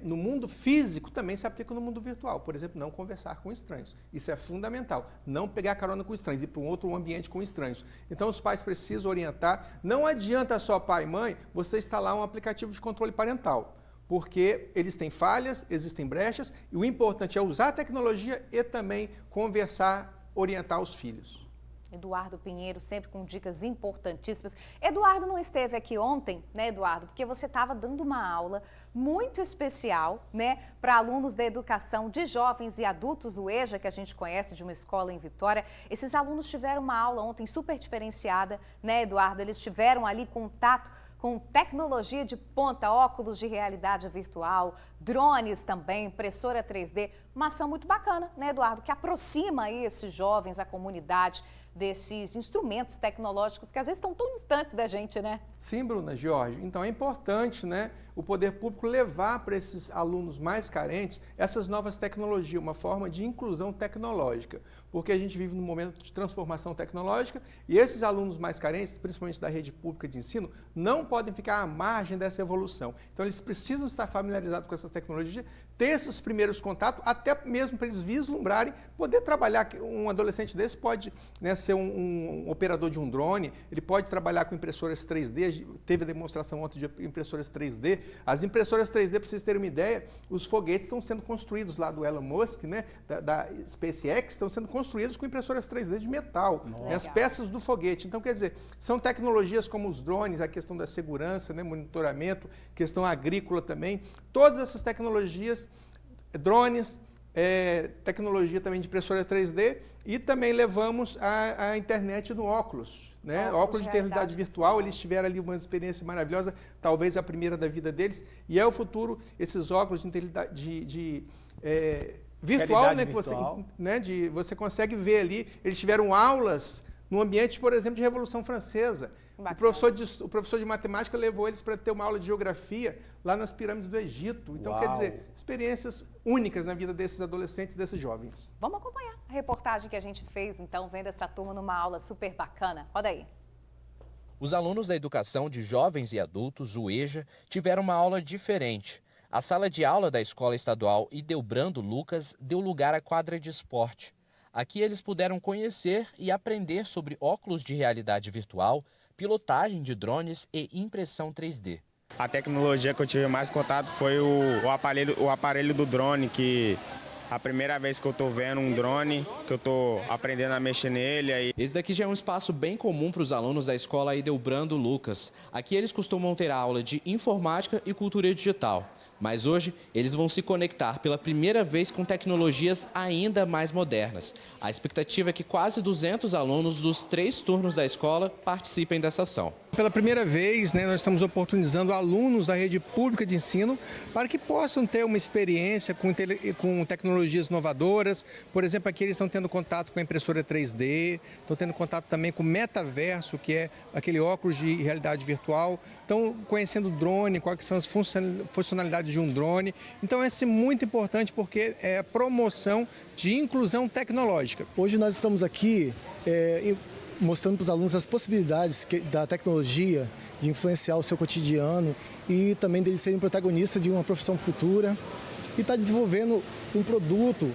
S4: no mundo físico também se aplicam no mundo virtual. Por exemplo, não conversar com estranhos. Isso é fundamental. Não pegar carona com estranhos, ir para um outro ambiente com estranhos. Então, os pais precisam orientar. Não adianta só pai e mãe você instalar um aplicativo de controle parental, porque eles têm falhas, existem brechas, e o importante é usar a tecnologia e também conversar, orientar os filhos.
S2: Eduardo Pinheiro, sempre com dicas importantíssimas. Eduardo não esteve aqui ontem, né, Eduardo? Porque você estava dando uma aula muito especial, né, para alunos da educação de jovens e adultos, o EJA, que a gente conhece, de uma escola em Vitória. Esses alunos tiveram uma aula ontem super diferenciada, né, Eduardo? Eles tiveram ali contato com tecnologia de ponta, óculos de realidade virtual, drones também, impressora 3D, uma ação muito bacana, né, Eduardo, que aproxima aí esses jovens, a comunidade, desses instrumentos tecnológicos que às vezes estão tão distantes da gente, né?
S4: Sim, Bruna, Jorge. Então é importante, né, o poder público levar para esses alunos mais carentes essas novas tecnologias, uma forma de inclusão tecnológica, porque a gente vive num momento de transformação tecnológica e esses alunos mais carentes, principalmente da rede pública de ensino, não podem ficar à margem dessa evolução. Então eles precisam estar familiarizados com essas tecnologias, ter esses primeiros contatos, até mesmo para eles vislumbrarem, poder trabalhar. Um adolescente desse pode, né, ser um operador de um drone, ele pode trabalhar com impressoras 3D, teve a demonstração ontem de impressoras 3D. As impressoras 3D, para vocês terem uma ideia, os foguetes estão sendo construídos lá do Elon Musk, né, da SpaceX, estão sendo construídos com impressoras 3D de metal, né, as peças do foguete. Então, quer dizer, são tecnologias como os drones, a questão da segurança, né, monitoramento, questão agrícola também, todas essas tecnologias, drones, tecnologia também de impressora 3D, e também levamos a internet no óculos, né? Óculos de realidade virtual. Eles tiveram ali uma experiência maravilhosa, talvez a primeira da vida deles, e é o futuro, esses óculos de virtual, né, você consegue ver ali. Eles tiveram aulas no ambiente, por exemplo, de Revolução Francesa. O professor de matemática levou eles para ter uma aula de geografia lá nas pirâmides do Egito. Então, quer dizer, experiências únicas na vida desses adolescentes, desses jovens.
S2: Vamos acompanhar a reportagem que a gente fez, então, vendo essa turma numa aula super bacana. Roda aí.
S5: Os alunos da Educação de Jovens e Adultos, o EJA, tiveram uma aula diferente. A sala de aula da Escola Estadual Ildebrando Lucas deu lugar à quadra de esporte. Aqui eles puderam conhecer e aprender sobre óculos de realidade virtual, pilotagem de drones e impressão 3D.
S7: A tecnologia que eu tive mais contato foi o aparelho do drone, que a primeira vez que eu estou vendo um drone, que eu estou aprendendo a mexer nele. Aí...
S5: Esse daqui já é um espaço bem comum para os alunos da Escola Ildebrando Lucas. Aqui eles costumam ter a aula de informática e cultura digital. Mas hoje eles vão se conectar pela primeira vez com tecnologias ainda mais modernas. A expectativa é que quase 200 alunos dos 3 turnos da escola participem dessa ação.
S4: Pela primeira vez, nós estamos oportunizando alunos da rede pública de ensino para que possam ter uma experiência com tecnologias inovadoras. Por exemplo, aqui eles estão tendo contato com a impressora 3D, estão tendo contato também com o metaverso, que é aquele óculos de realidade virtual. Estão conhecendo o drone, quais são as funcionalidades de um drone. Então, é muito importante porque é a promoção de inclusão tecnológica.
S8: Hoje nós estamos aqui mostrando para os alunos as possibilidades da tecnologia de influenciar o seu cotidiano e também deles serem protagonistas de uma profissão futura. E está desenvolvendo um produto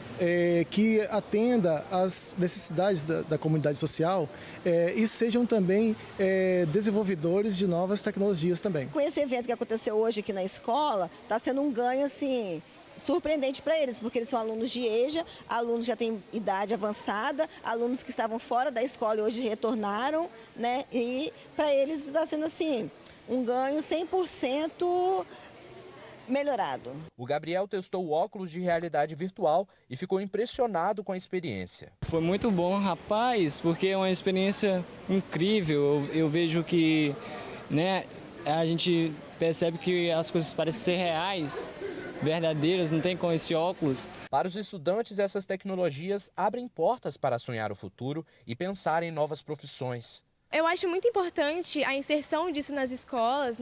S8: que atenda às necessidades da comunidade social e sejam também desenvolvedores de novas tecnologias também.
S24: Com esse evento que aconteceu hoje aqui na escola, está sendo um ganho assim surpreendente para eles, porque eles são alunos de EJA, alunos já têm idade avançada, alunos que estavam fora da escola e hoje retornaram, né? E para eles está sendo assim um ganho 100% melhorado.
S5: O Gabriel testou o óculos de realidade virtual e ficou impressionado com a experiência.
S25: Foi muito bom, rapaz, porque é uma experiência incrível. Eu vejo que, a gente percebe que as coisas parecem ser reais, verdadeiras, não tem com esse óculos.
S5: Para os estudantes, essas tecnologias abrem portas para sonhar o futuro e pensar em novas profissões.
S26: Eu acho muito importante a inserção disso nas escolas,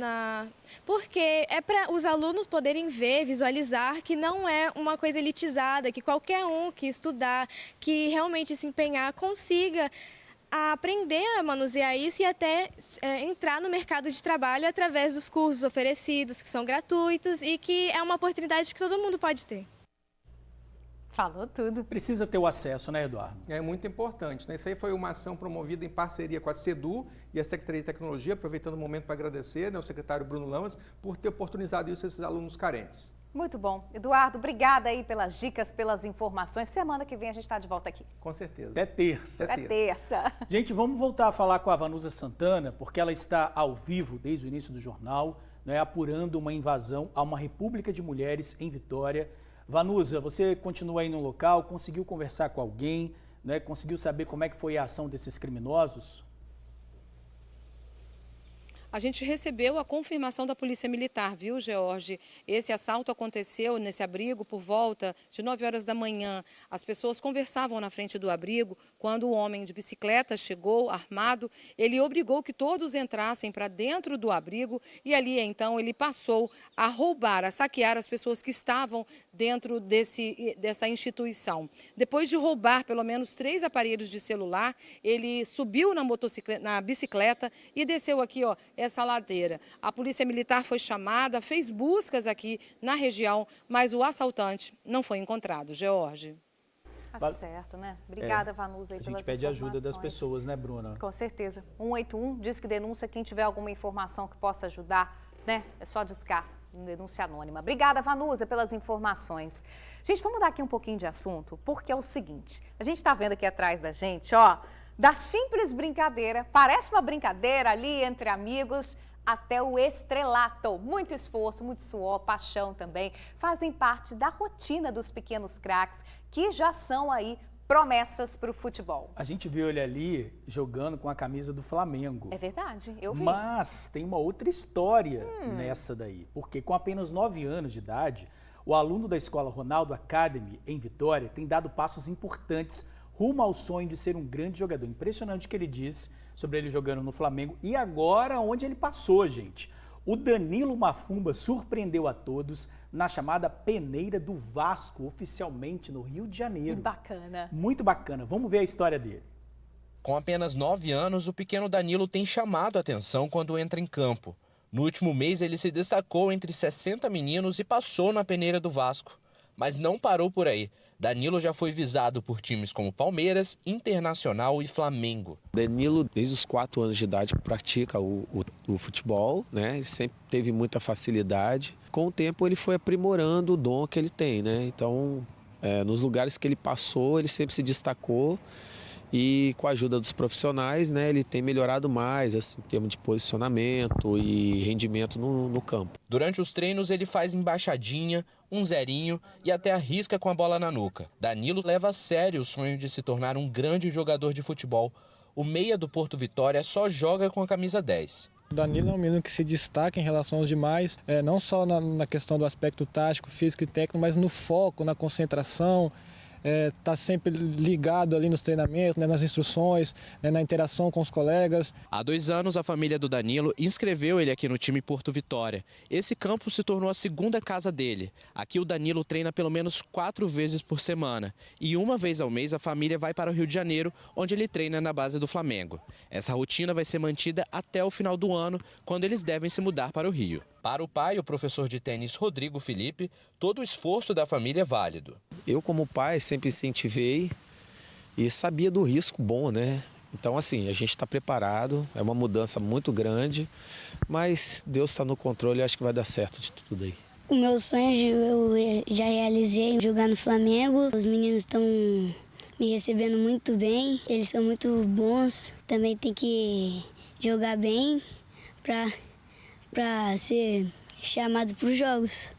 S26: porque é para os alunos poderem ver, visualizar que não é uma coisa elitizada, que qualquer um que estudar, que realmente se empenhar, consiga aprender a manusear isso e até entrar no mercado de trabalho através dos cursos oferecidos, que são gratuitos e que é uma oportunidade que todo mundo pode ter.
S2: Falou tudo.
S1: Precisa ter o acesso, né, Eduardo?
S4: É muito importante, Isso aí foi uma ação promovida em parceria com a SEDU e a Secretaria de Tecnologia, aproveitando o momento para agradecer o secretário Bruno Lamas por ter oportunizado isso a esses alunos carentes.
S2: Muito bom. Eduardo, obrigada aí pelas dicas, pelas informações. Semana que vem a gente está de volta aqui.
S4: Com certeza.
S1: Até terça.
S2: Até terça.
S1: Gente, vamos voltar a falar com a Vanusa Santana, porque ela está ao vivo desde o início do jornal, apurando uma invasão a uma república de mulheres em Vitória. Vanusa, você continua aí no local, conseguiu conversar com alguém, conseguiu saber como é que foi a ação desses criminosos?
S3: A gente recebeu a confirmação da Polícia Militar, viu, George? Esse assalto aconteceu nesse abrigo por volta de 9 horas da manhã. As pessoas conversavam na frente do abrigo. Quando o homem de bicicleta chegou armado, ele obrigou que todos entrassem para dentro do abrigo e ali, então, ele passou a roubar, a saquear as pessoas que estavam dentro dessa instituição. Depois de roubar pelo menos 3 aparelhos de celular, ele subiu na bicicleta e desceu aqui, essa ladeira. A Polícia Militar foi chamada, fez buscas aqui na região, mas o assaltante não foi encontrado. George.
S2: Tá certo, né? Obrigada, Vanusa, aí pelas informações.
S1: A gente pede ajuda das pessoas, né, Bruna?
S2: Com certeza. 181 diz que denúncia quem tiver alguma informação que possa ajudar, É só discar denúncia anônima. Obrigada, Vanusa, pelas informações. Gente, vamos mudar aqui um pouquinho de assunto, porque é o seguinte, a gente está vendo aqui atrás da gente, da simples brincadeira, parece uma brincadeira ali entre amigos, até o estrelato. Muito esforço, muito suor, paixão também, fazem parte da rotina dos pequenos craques, que já são aí promessas para o futebol.
S1: A gente viu ele ali jogando com a camisa do Flamengo.
S2: É verdade, eu vi.
S1: Mas tem uma outra história nessa daí, porque com apenas 9 anos de idade, o aluno da escola Ronaldo Academy, em Vitória, tem dado passos importantes rumo ao sonho de ser um grande jogador. Impressionante o que ele diz sobre ele jogando no Flamengo e agora onde ele passou, gente. O Danilo Mafumba surpreendeu a todos na chamada peneira do Vasco, oficialmente no Rio de Janeiro.
S2: Bacana.
S1: Muito bacana. Vamos ver a história dele.
S5: Com apenas 9 anos, o pequeno Danilo tem chamado a atenção quando entra em campo. No último mês, ele se destacou entre 60 meninos e passou na peneira do Vasco. Mas não parou por aí. Danilo já foi visado por times como Palmeiras, Internacional e Flamengo.
S6: Danilo, desde os 4 anos de idade, pratica o futebol, né? Ele sempre teve muita facilidade. Com o tempo, ele foi aprimorando o dom que ele tem, né? Então, nos lugares que ele passou, ele sempre se destacou. E com a ajuda dos profissionais, né, ele tem melhorado mais assim, em termos de posicionamento e rendimento no campo.
S5: Durante os treinos ele faz embaixadinha, um zerinho e até arrisca com a bola na nuca. Danilo leva a sério o sonho de se tornar um grande jogador de futebol. O meia do Porto Vitória só joga com a camisa 10.
S9: O Danilo é um menino que se destaca em relação aos demais, não só na questão do aspecto tático, físico e técnico, mas no foco, na concentração. Está sempre ligado ali nos treinamentos, nas instruções, na interação com os colegas.
S5: Há 2 anos, a família do Danilo inscreveu ele aqui no time Porto Vitória. Esse campo se tornou a segunda casa dele. Aqui o Danilo treina pelo menos 4 vezes por semana. E uma vez ao mês a família vai para o Rio de Janeiro, onde ele treina na base do Flamengo. Essa rotina vai ser mantida até o final do ano, quando eles devem se mudar para o Rio. Para o pai, o professor de tênis Rodrigo Felipe, todo o esforço da família é válido.
S6: Eu, como pai, sempre incentivei e sabia do risco bom, né? Então, assim, a gente está preparado, é uma mudança muito grande, mas Deus está no controle e acho que vai dar certo de tudo aí.
S10: O meu sonho eu já realizei, jogar no Flamengo. Os meninos estão me recebendo muito bem, eles são muito bons. Também tem que jogar bem para ser chamado para os jogos.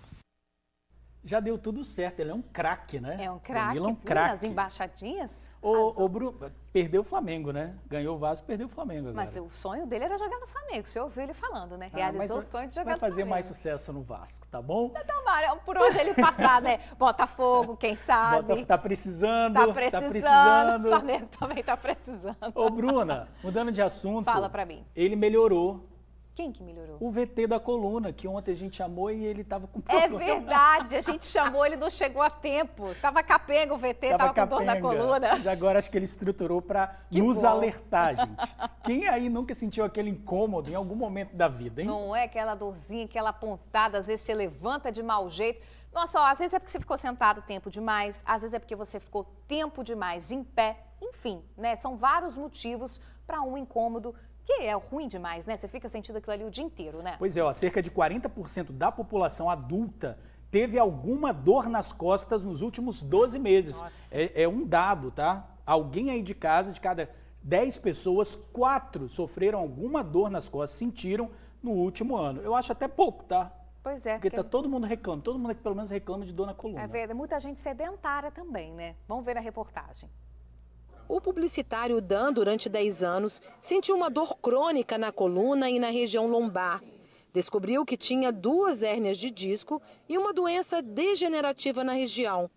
S1: Já deu tudo certo, ele é um craque, né?
S2: É um craque,
S1: Danilo é um craque.
S2: As embaixadinhas.
S1: O Bruno perdeu o Flamengo, né? Ganhou o Vasco, perdeu o Flamengo agora.
S2: Mas o sonho dele era jogar no Flamengo, você ouviu ele falando, né? Realizou o sonho de jogar no Flamengo.
S1: Vai fazer mais sucesso no Vasco, tá bom?
S2: Então, por onde ele passar, né? Botafogo, quem sabe?
S1: Botafogo tá precisando.
S2: Tá precisando. O Flamengo também tá precisando.
S1: Ô, Bruna, mudando de assunto.
S2: Fala pra mim.
S1: Ele melhorou.
S2: Quem que melhorou?
S1: O VT da coluna, que ontem a gente chamou e ele tava com problema.
S2: É verdade, a gente chamou, ele não chegou a tempo. Tava capenga o VT, tava com dor na coluna.
S1: Mas agora acho que ele estruturou para nos alertar, gente. Quem aí nunca sentiu aquele incômodo em algum momento da vida, hein?
S2: Não é aquela dorzinha, aquela pontada, às vezes você levanta de mau jeito. Nossa, ó, às vezes é porque você ficou sentado tempo demais, às vezes é porque você ficou tempo demais em pé. Enfim, né? São vários motivos para um incômodo que é ruim demais, né? Você fica sentindo aquilo ali o dia inteiro, né?
S1: Pois é, ó, cerca de 40% da população adulta teve alguma dor nas costas nos últimos 12 meses. É um dado, tá? Alguém aí de casa, de cada 10 pessoas, 4 sofreram alguma dor nas costas, sentiram no último ano. Eu acho até pouco, tá?
S2: Pois é.
S1: Porque tá todo mundo reclama, todo mundo pelo menos reclama de dor na coluna.
S2: É verdade, muita gente sedentária também, né? Vamos ver a reportagem.
S3: O publicitário Dan, durante 10 anos, sentiu uma dor crônica na coluna e na região lombar. Descobriu que tinha 2 hérnias de disco e uma doença degenerativa na região.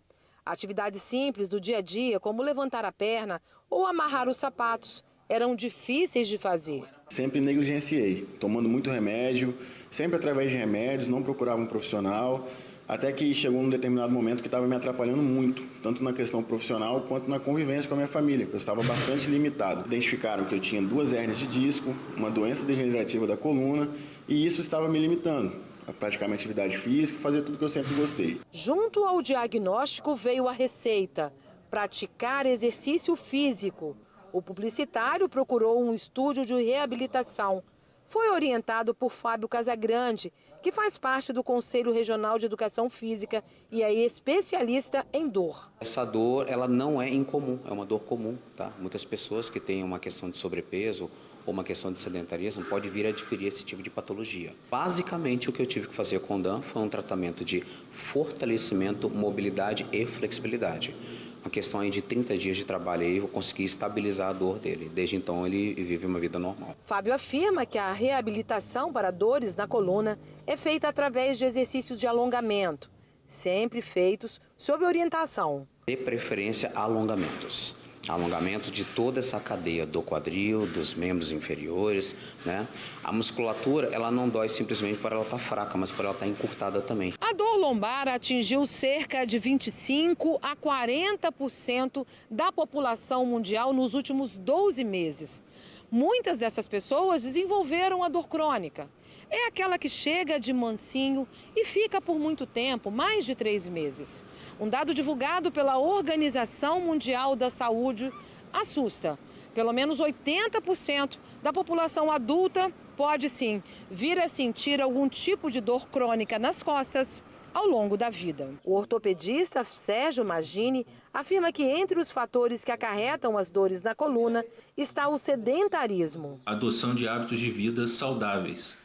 S3: Atividades simples do dia a dia, como levantar a perna ou amarrar os sapatos, eram difíceis de fazer.
S12: Sempre negligenciei, tomando muito remédio, sempre através de remédios, não procurava um profissional. Até que chegou um determinado momento que estava me atrapalhando muito, tanto na questão profissional quanto na convivência com a minha família, que eu estava bastante limitado. Identificaram que eu tinha 2 hérnias de disco, uma doença degenerativa da coluna, e isso estava me limitando a praticar atividade física e fazer tudo que eu sempre gostei.
S3: Junto ao diagnóstico veio a receita: praticar exercício físico. O publicitário procurou um estúdio de reabilitação. Foi orientado por Fábio Casagrande, que faz parte do Conselho Regional de Educação Física e é especialista em dor.
S14: Essa dor, ela não é incomum, é uma dor comum, tá? Muitas pessoas que têm uma questão de sobrepeso ou uma questão de sedentarismo podem vir a adquirir esse tipo de patologia. Basicamente, o que eu tive que fazer com o Dan foi um tratamento de fortalecimento, mobilidade e flexibilidade. Uma questão aí de 30 dias de trabalho aí, eu consegui estabilizar a dor dele. Desde então, ele vive uma vida normal.
S3: Fábio afirma que a reabilitação para dores na coluna é feita através de exercícios de alongamento, sempre feitos sob orientação.
S14: De preferência, alongamentos. alongamento de toda essa cadeia do quadril, dos membros inferiores, né? A musculatura, ela não dói simplesmente por ela estar fraca, mas por ela estar encurtada também.
S3: A dor lombar atingiu cerca de 25% a 40% da população mundial nos últimos 12 meses. Muitas dessas pessoas desenvolveram a dor crônica. É aquela que chega de mansinho e fica por muito tempo, mais de 3 meses. Um dado divulgado pela Organização Mundial da Saúde assusta. Pelo menos 80% da população adulta pode sim vir a sentir algum tipo de dor crônica nas costas ao longo da vida. O ortopedista Sérgio Magini afirma que entre os fatores que acarretam as dores na coluna está o sedentarismo.
S13: A adoção de hábitos de vida saudáveis.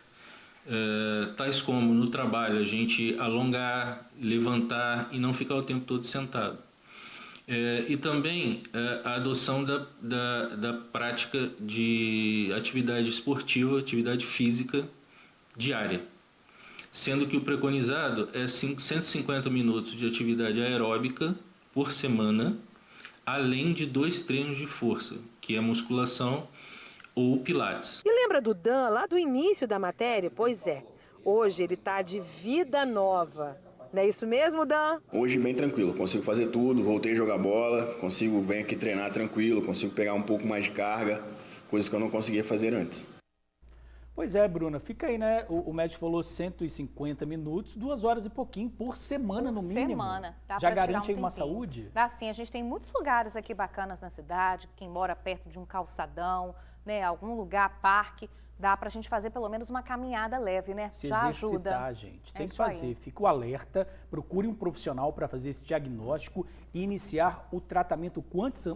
S13: Tais como no trabalho a gente alongar, levantar e não ficar o tempo todo sentado. E também a adoção da prática de atividade esportiva, atividade física diária. Sendo que o preconizado é 150 minutos de atividade aeróbica por semana, além de 2 treinos de força, que é musculação ou pilates.
S3: E lembra do Dan lá do início da matéria? Pois é, hoje ele está de vida nova. Não é isso mesmo, Dan?
S12: Hoje bem tranquilo, consigo fazer tudo, voltei a jogar bola, consigo vir aqui treinar tranquilo, consigo pegar um pouco mais de carga, coisas que eu não conseguia fazer antes.
S1: Pois é, Bruna, fica aí, né? O médico falou 150 minutos, 2 horas e pouquinho por semana, no mínimo.
S2: Semana. Dá
S1: Já
S2: pra
S1: garante aí
S2: tirar um
S1: uma
S2: tempinho.
S1: saúde?
S2: Dá sim, a gente tem muitos lugares aqui bacanas na cidade, quem mora perto de um calçadão, né? Algum lugar, parque, dá pra gente fazer pelo menos uma caminhada leve, né?
S1: Se
S2: Já
S1: exercitar,
S2: ajuda.
S1: gente. Tem que
S2: isso aí.
S1: fazer. Fica o alerta, procure um profissional para fazer esse diagnóstico e iniciar o tratamento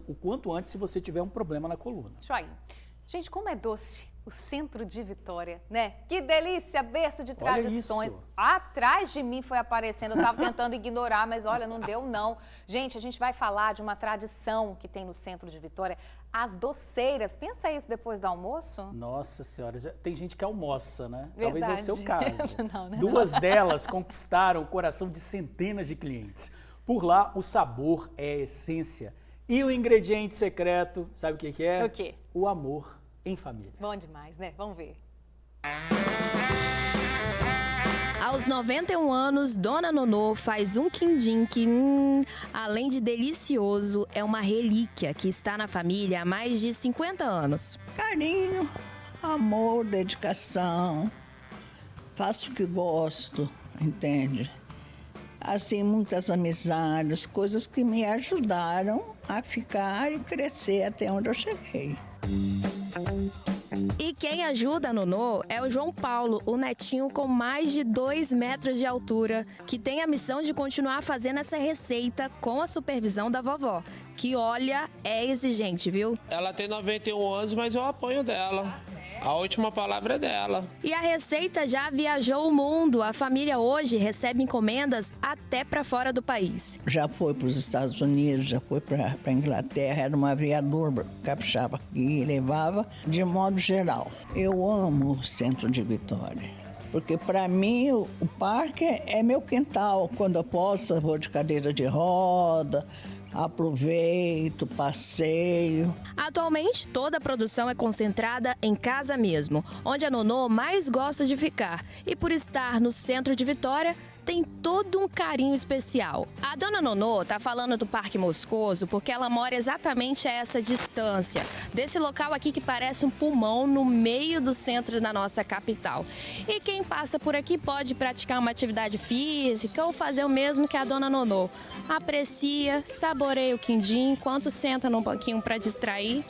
S1: o quanto antes se você tiver um problema na coluna.
S2: Isso aí. Gente, como é doce o centro de Vitória, né? Que delícia, berço de
S1: Olha
S2: tradições.
S1: isso.
S2: Atrás de mim foi aparecendo, eu estava tentando ignorar, mas olha, não deu não. Gente, a gente vai falar de uma tradição que tem no centro de Vitória, as doceiras. Pensa isso depois do almoço?
S1: Nossa senhora, tem gente que almoça, né?
S2: Verdade.
S1: Talvez é o seu caso.
S2: Não, né?
S1: 2 delas conquistaram o coração de centenas de clientes. Por lá, o sabor é a essência. E o ingrediente secreto, sabe o que é?
S2: O quê?
S1: O amor em família.
S2: Bom demais, né? Vamos ver.
S16: Aos 91 anos, Dona Nonô faz um quindim que, além de delicioso, é uma relíquia que está na família há mais de 50 anos.
S17: Carinho, amor, dedicação, faço o que gosto, entende? Assim, muitas amizades, coisas que me ajudaram a ficar e crescer até onde eu cheguei.
S16: E quem ajuda a Nonô é o João Paulo, o netinho com mais de 2 metros de altura, que tem a missão de continuar fazendo essa receita com a supervisão da vovó, que, olha, é exigente, viu?
S18: Ela tem 91 anos, mas eu apoio dela. A última palavra é dela.
S16: E a receita já viajou o mundo. A família hoje recebe encomendas até para fora do país.
S17: Já foi para os Estados Unidos, já foi para a Inglaterra, era um aviador capixaba que levava de modo geral. Eu amo o centro de Vitória, porque para mim o parque é meu quintal. Quando eu posso, eu vou de cadeira de roda, aproveito, passeio.
S16: Atualmente, toda a produção é concentrada em casa mesmo, onde a Nonô mais gosta de ficar. E por estar no centro de Vitória, tem todo um carinho especial. A dona Nonô tá falando do Parque Moscoso porque ela mora exatamente a essa distância, desse local aqui que parece um pulmão no meio do centro da nossa capital. E quem passa por aqui pode praticar uma atividade física ou fazer o mesmo que a dona Nonô. Aprecia, saboreia o quindim enquanto senta num banquinho para distrair,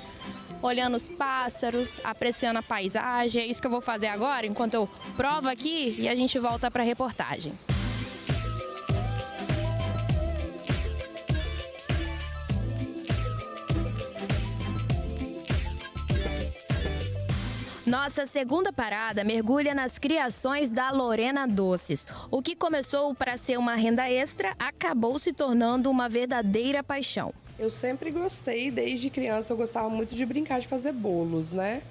S16: olhando os pássaros, apreciando a paisagem. É isso que eu vou fazer agora, enquanto eu provo aqui e a gente volta para a reportagem. Nossa segunda parada mergulha nas criações da Lorena Doces. O que começou para ser uma renda extra acabou se tornando uma verdadeira paixão.
S19: Eu sempre gostei, desde criança eu gostava muito de brincar de fazer bolos, né?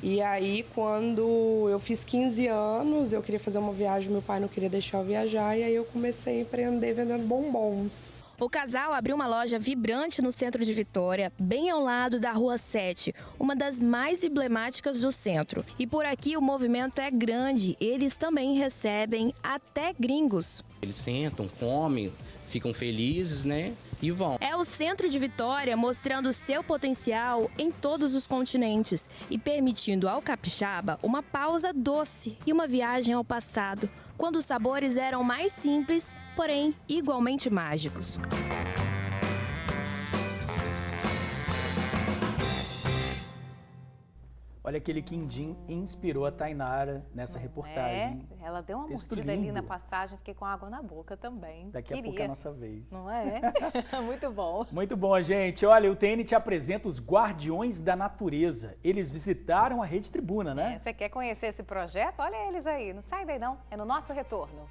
S19: E aí, quando eu fiz 15 anos, eu queria fazer uma viagem, meu pai não queria deixar eu viajar, e aí eu comecei a empreender vendendo bombons.
S16: O casal abriu uma loja vibrante no centro de Vitória, bem ao lado da Rua 7, uma das mais emblemáticas do centro. E por aqui o movimento é grande, eles também recebem até gringos.
S11: Eles sentam, comem, ficam felizes, né? E vão.
S16: É o centro de Vitória mostrando seu potencial em todos os continentes e permitindo ao capixaba uma pausa doce e uma viagem ao passado, quando os sabores eram mais simples, porém igualmente mágicos.
S1: Olha, aquele quindim inspirou a Tainara nessa reportagem.
S2: Ela deu uma
S1: Texto
S2: mordida ali
S1: lindo.
S2: na passagem, fiquei com água na boca também.
S1: Daqui a pouco é a nossa vez.
S2: Não é? Muito bom.
S1: Muito bom, gente. Olha, o TN te apresenta os Guardiões da Natureza. Eles visitaram a Rede Tribuna, né?
S2: Você quer conhecer esse projeto? Olha eles aí, não sai daí não, é no nosso retorno.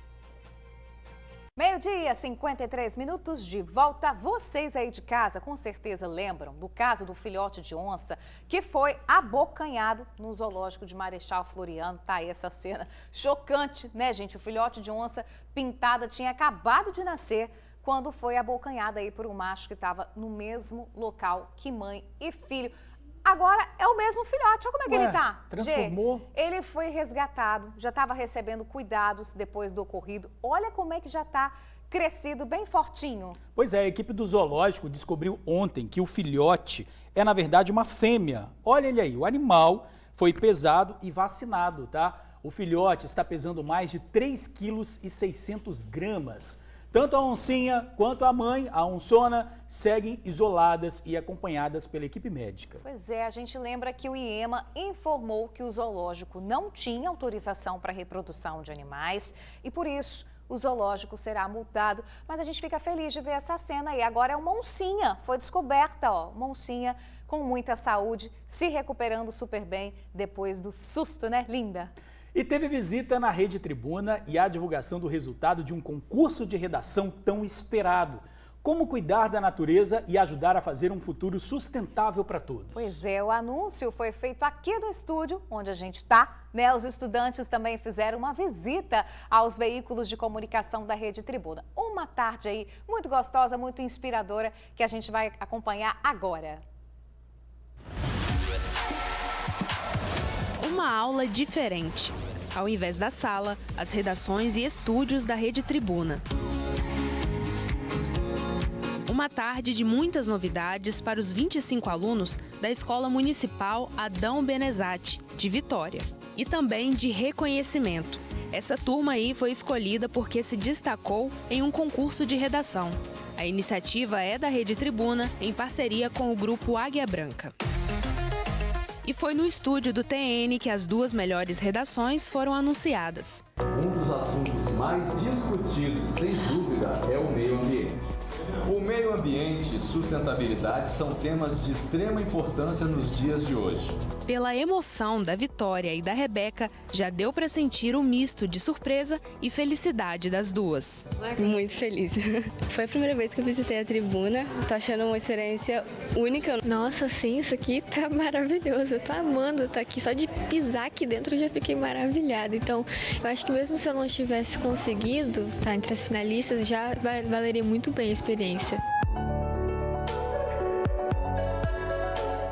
S2: 12h, 53 minutos de volta. Vocês aí de casa com certeza lembram do caso do filhote de onça que foi abocanhado no zoológico de Marechal Floriano. Tá aí essa cena chocante, né, gente? O filhote de onça pintada tinha acabado de nascer quando foi abocanhado aí por um macho que estava no mesmo local que mãe e filho. Agora é o mesmo filhote, olha como é que ele tá.
S1: Transformou.
S2: Gê, ele foi resgatado, já estava recebendo cuidados depois do ocorrido. Olha como é que já está crescido, bem fortinho.
S1: Pois é, a equipe do zoológico descobriu ontem que o filhote é, na verdade, uma fêmea. Olha ele aí, o animal foi pesado e vacinado, tá? O filhote está pesando mais de 3,6 kg. Tanto a oncinha quanto a mãe, a onçona, seguem isoladas e acompanhadas pela equipe médica.
S2: Pois é, a gente lembra que o IEMA informou que o zoológico não tinha autorização para reprodução de animais e por isso o zoológico será multado. Mas a gente fica feliz de ver essa cena aí. Agora é uma oncinha, foi descoberta, ó, uma oncinha com muita saúde, se recuperando super bem depois do susto, né, linda?
S1: E teve visita na Rede Tribuna e a divulgação do resultado de um concurso de redação tão esperado. Como cuidar da natureza e ajudar a fazer um futuro sustentável para todos.
S2: Pois é, o anúncio foi feito aqui no estúdio, onde a gente está, né? Os estudantes também fizeram uma visita aos veículos de comunicação da Rede Tribuna. Uma tarde aí muito gostosa, muito inspiradora, que a gente vai acompanhar agora.
S15: Uma aula diferente. Ao invés da sala, as redações e estúdios da Rede Tribuna. Uma tarde de muitas novidades para os 25 alunos da Escola Municipal Adão Benezati, de Vitória. E também de reconhecimento. Essa turma aí foi escolhida porque se destacou em um concurso de redação. A iniciativa é da Rede Tribuna, em parceria com o grupo Águia Branca. E foi no estúdio do TN que as duas melhores redações foram anunciadas.
S20: Um dos assuntos mais discutidos, sem dúvida, é o meio ambiente. O meio ambiente e sustentabilidade são temas de extrema importância nos dias de hoje.
S15: Pela emoção da Vitória e da Rebeca, já deu para sentir o misto de surpresa e felicidade das duas.
S21: Muito feliz. Foi a primeira vez que eu visitei a tribuna. Tô achando uma experiência única. Nossa, sim, isso aqui tá maravilhoso. Eu tô amando estar aqui. Só de pisar aqui dentro eu já fiquei maravilhada. Então, eu acho que mesmo se eu não tivesse conseguido estar entre as finalistas, já valeria muito bem a experiência.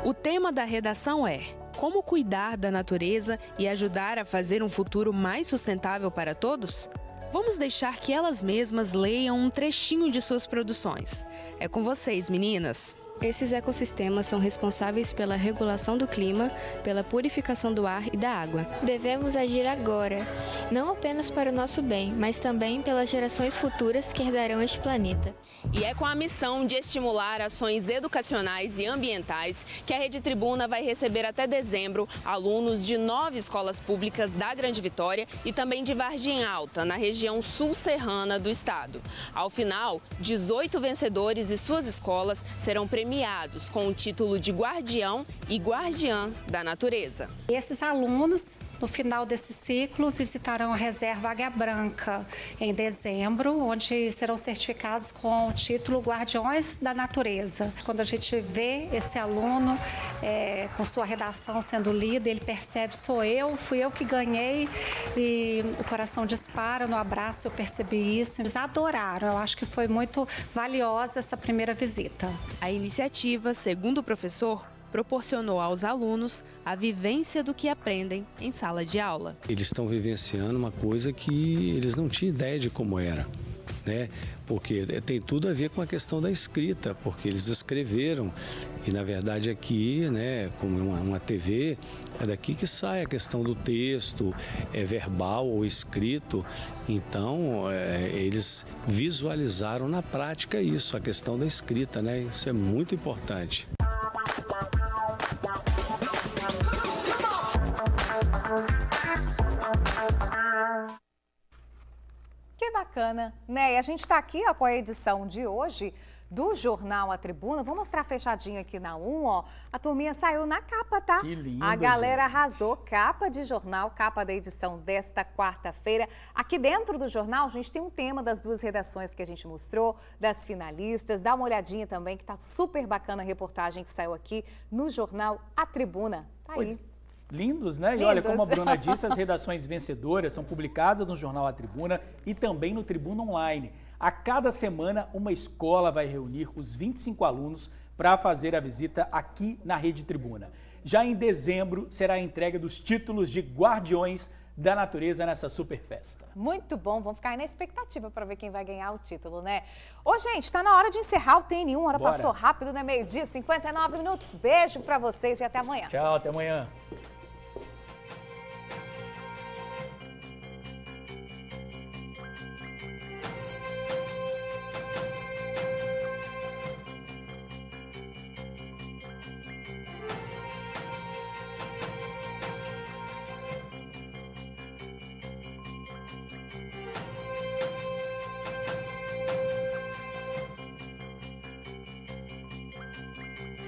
S15: O tema da redação é como cuidar da natureza e ajudar a fazer um futuro mais sustentável para todos? Vamos deixar que elas mesmas leiam um trechinho de suas produções. É com vocês, meninas!
S21: Esses ecossistemas são responsáveis pela regulação do clima, pela purificação do ar e da água. Devemos agir agora, não apenas para o nosso bem, mas também pelas gerações futuras que herdarão este planeta.
S15: E é com a missão de estimular ações educacionais e ambientais que a Rede Tribuna vai receber até dezembro alunos de 9 escolas públicas da Grande Vitória e também de Vargem Alta, na região sul-serrana do estado. Ao final, 18 vencedores e suas escolas serão premiados com o título de Guardião e Guardiã da Natureza.
S22: Esses alunos
S7: No final desse ciclo, visitarão a Reserva Águia Branca, em dezembro, onde serão certificados com o título Guardiões da Natureza. Quando a gente vê esse aluno com sua redação sendo lida, ele percebe, fui eu que ganhei, e o coração dispara, no abraço eu percebi isso. Eles adoraram, eu acho que foi muito valiosa essa primeira visita.
S15: A iniciativa, segundo o professor, proporcionou aos alunos a vivência do que aprendem em sala de aula.
S6: Eles estão vivenciando uma coisa que eles não tinham ideia de como era, né? Porque tem tudo a ver com a questão da escrita, porque eles escreveram e, na verdade, aqui, né, como uma TV, é daqui que sai a questão do texto, verbal ou escrito. Então, eles visualizaram na prática isso, a questão da escrita, né? Isso é muito importante.
S2: Que bacana, né? E a gente está aqui com a edição de hoje do Jornal A Tribuna. Vou mostrar fechadinho aqui na 1, ó. A turminha saiu na capa, tá?
S1: Que lindo,
S2: a galera
S1: gente.
S2: arrasou. Capa de jornal, capa da edição desta quarta-feira. Aqui dentro do jornal, a gente tem um tema das duas redações que a gente mostrou, das finalistas. Dá uma olhadinha também, que tá super bacana a reportagem que saiu aqui no Jornal A Tribuna. Tá aí.
S1: Lindos, né? E olha, como a Bruna disse, as redações vencedoras são publicadas no Jornal A Tribuna e também no Tribuna Online. A cada semana, uma escola vai reunir os 25 alunos para fazer a visita aqui na Rede Tribuna. Já em dezembro, será a entrega dos títulos de Guardiões da Natureza nessa super festa.
S2: Muito bom, vamos ficar aí na expectativa para ver quem vai ganhar o título, né? Ô, gente, tá na hora de encerrar o TN1, hora
S1: Bora.
S2: Passou rápido, né? Meio-dia, 59 minutos. Beijo para vocês e até amanhã.
S1: Tchau, até amanhã.